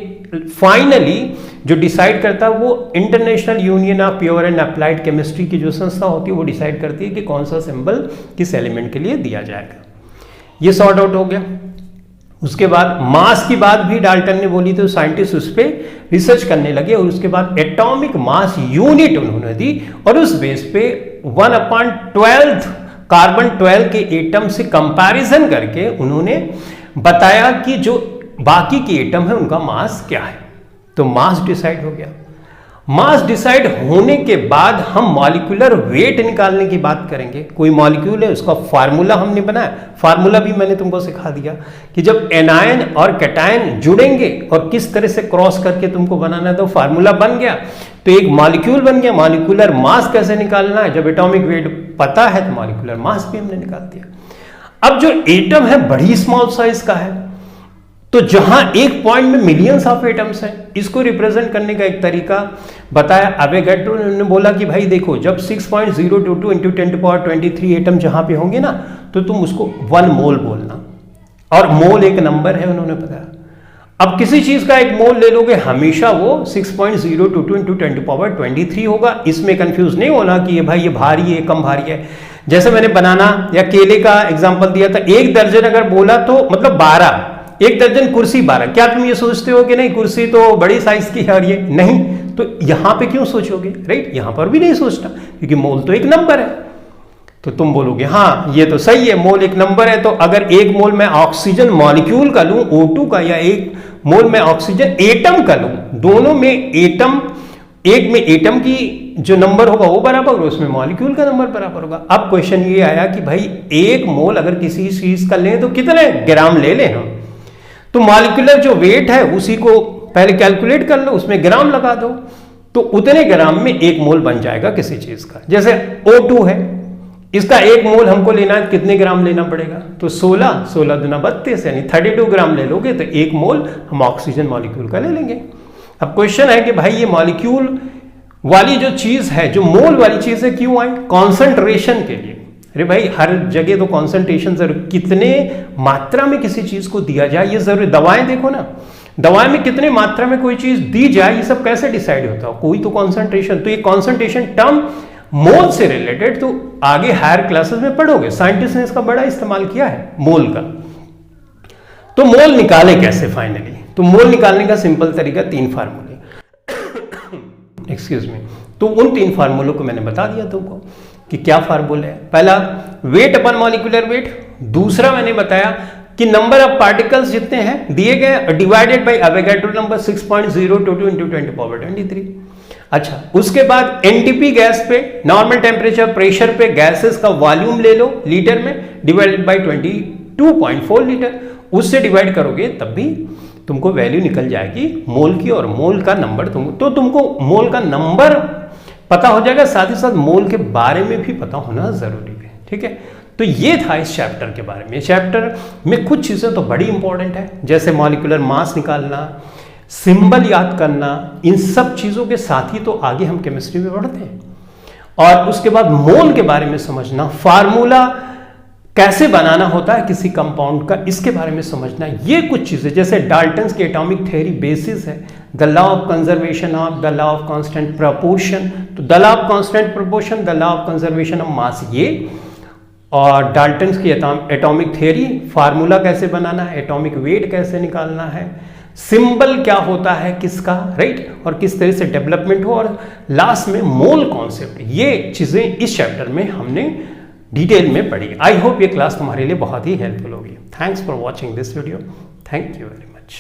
फाइनली जो डिसाइड करता है वो international union of pure and applied chemistry की जो संस्था होती है वो डिसाइड करती है कि कौन सा सिंबल किस एलिमेंट के लिए दिया जाएगा। ये सॉर्ट आउट हो गया। उसके बाद मास की बात भी डाल्टन ने बोली, तो साइंटिस्ट उस पर रिसर्च करने लगे और उसके बाद एटॉमिक मास यूनिट उन्होंने दी और उस बेस पे 1/12 कार्बन 12 के एटम से कंपैरिजन करके उन्होंने बताया कि जो बाकी के एटम है उनका मास क्या है। तो मास डिसाइड हो गया। मास डिसाइड होने के बाद हम मॉलिक्यूलर वेट निकालने की बात करेंगे। कोई मॉलिक्यूल है, उसका फार्मूला हमने बनाया। फार्मूला भी मैंने तुमको सिखा दिया कि जब एनायन और कैटायन जुड़ेंगे और किस तरह से क्रॉस करके तुमको बनाना है, तो फार्मूला बन गया, तो एक मॉलिक्यूल बन गया। मॉलिक्यूलर मास कैसे निकालना है, जब एटॉमिक वेट पता है तो मॉलिक्यूलर मास भी हमने निकाल दिया। अब जो एटम है बड़ी स्मॉल साइज का है, तो जहां एक पॉइंट में मिलियंस ऑफ एटम्स हैं, इसको रिप्रेजेंट करने का एक तरीका बताया अवेगाड्रो ने। बोला कि भाई देखो, जब 6.022 × 10⁻23 एटम जहां पे होंगे ना, तो तुम उसको 1 मोल बोलना, और मोल एक नंबर है उन्होंने बताया। अब किसी चीज का एक मोल ले लोगे, हमेशा वो 6.022 × 10⁻23 होगा। इसमें कंफ्यूज नहीं होना कि ये भाई ये भारी है कम भारी है। जैसे मैंने बनाना या केले का एग्जाम्पल दिया था, 1 दर्जन अगर बोला तो मतलब 12, 1 दर्जन कुर्सी 12। क्या तुम ये सोचते हो कि नहीं कुर्सी तो बड़ी साइज की है और ये नहीं, तो यहां पे क्यों सोचोगे, राइट? यहां पर भी नहीं सोचना, क्योंकि मोल तो एक नंबर है। तो तुम बोलोगे हाँ ये तो सही है, मोल एक नंबर है। तो अगर 1 मोल मैं ऑक्सीजन मॉलिक्यूल का लूं O2 का, या 1 मोल मैं ऑक्सीजन एटम का लूं, दोनों में एटम, एक में एटम की जो नंबर होगा वो बराबर होगा, उसमें मॉलिक्यूल का नंबर बराबर होगा। अब क्वेश्चन ये आया कि भाई 1 मोल अगर किसी चीज का लें तो कितने ग्राम ले लें हम, तो मॉलिक्यूलर जो वेट है उसी को पहले कैलकुलेट कर लो, उसमें ग्राम लगा दो, तो उतने ग्राम में 1 मोल बन जाएगा किसी चीज का। जैसे O2 है, इसका 1 मोल हमको लेना है, कितने ग्राम लेना पड़ेगा, तो 16 दूना 32 यानी 32 ग्राम ले लोगे, तो 1 मोल हम ऑक्सीजन मॉलिक्यूल का ले लेंगे। अब क्वेश्चन है कि भाई ये मॉलिक्यूल वाली जो चीज है, जो मोल वाली चीज है, क्यों आई? कॉन्सेंट्रेशन के लिए। अरे भाई हर जगह तो कॉन्सेंट्रेशन जरूर, कितने मात्रा में किसी चीज को दिया जाए ये जरूरी। दवाएं देखो ना, दवाएं में कितने मात्रा में कोई चीज दी जाए ये सब कैसे डिसाइड होता है? कोई तो कॉन्सेंट्रेशन। तो ये कॉन्सेंट्रेशन टर्म मोल से रिलेटेड तो आगे हायर क्लासेस में पढ़ोगे। साइंटिस्ट ने इसका बड़ा इस्तेमाल किया है मोल का। तो मोल निकाले कैसे फाइनली? तो मोल निकालने का सिंपल तरीका 3 फार्मूले, एक्सक्यूज मी। तो उन 3 फार्मूलों को मैंने बता दिया तुमको कि क्या फार्मूला है। पहला वेट अपन मॉलिक्यूलर वेट, दूसरा मैंने बताया कि नंबर ऑफ पार्टिकल्स जितने हैं दिए गए डिवाइडेड बाय एवोगाड्रो नंबर 6.022 × 10⁻23। अच्छा, उसके बाद एनटीपी गैस पे, नॉर्मल टेम्परेचर प्रेशर पे गैसेस का वॉल्यूम ले लो लीटर में, डिवाइडेड बाय 22.4 लीटर। उससे डिवाइड करोगे तब भी तुमको वैल्यू निकल जाएगी मोल की, और मोल का नंबर तुमको मोल का नंबर पता हो जाएगा, साथ ही साथ मोल के बारे में भी पता होना जरूरी है। ठीक है, तो ये था इस चैप्टर के बारे में। चैप्टर में कुछ चीजें तो बड़ी इंपॉर्टेंट है, जैसे मॉलिक्यूलर मास निकालना, सिंबल याद करना, इन सब चीजों के साथ ही तो आगे हम केमिस्ट्री में बढ़ते हैं। और उसके बाद मोल के बारे में समझना, फार्मूला कैसे बनाना होता है किसी कंपाउंड का, इसके बारे में समझना। ये कुछ चीजें जैसे डाल्टन्स की एटॉमिक थ्योरी बेसिस है, the law of conservation of the law of constant proportion. तो the law of constant proportion, the law of conservation of mass, ये, और डाल्टन्स की एटॉमिक थ्योरी, फार्मूला कैसे बनाना है, एटॉमिक वेट कैसे निकालना है, सिंबल क्या होता है किसका, राइट, और किस तरह से डेवलपमेंट हो, और लास्ट में मोल कॉन्सेप्ट। ये चीजें इस चैप्टर में हमने डिटेल में पढ़ी। आई होप ये क्लास तुम्हारे लिए बहुत ही हेल्पफुल होगी। Thanks for watching this video. Thank you very much.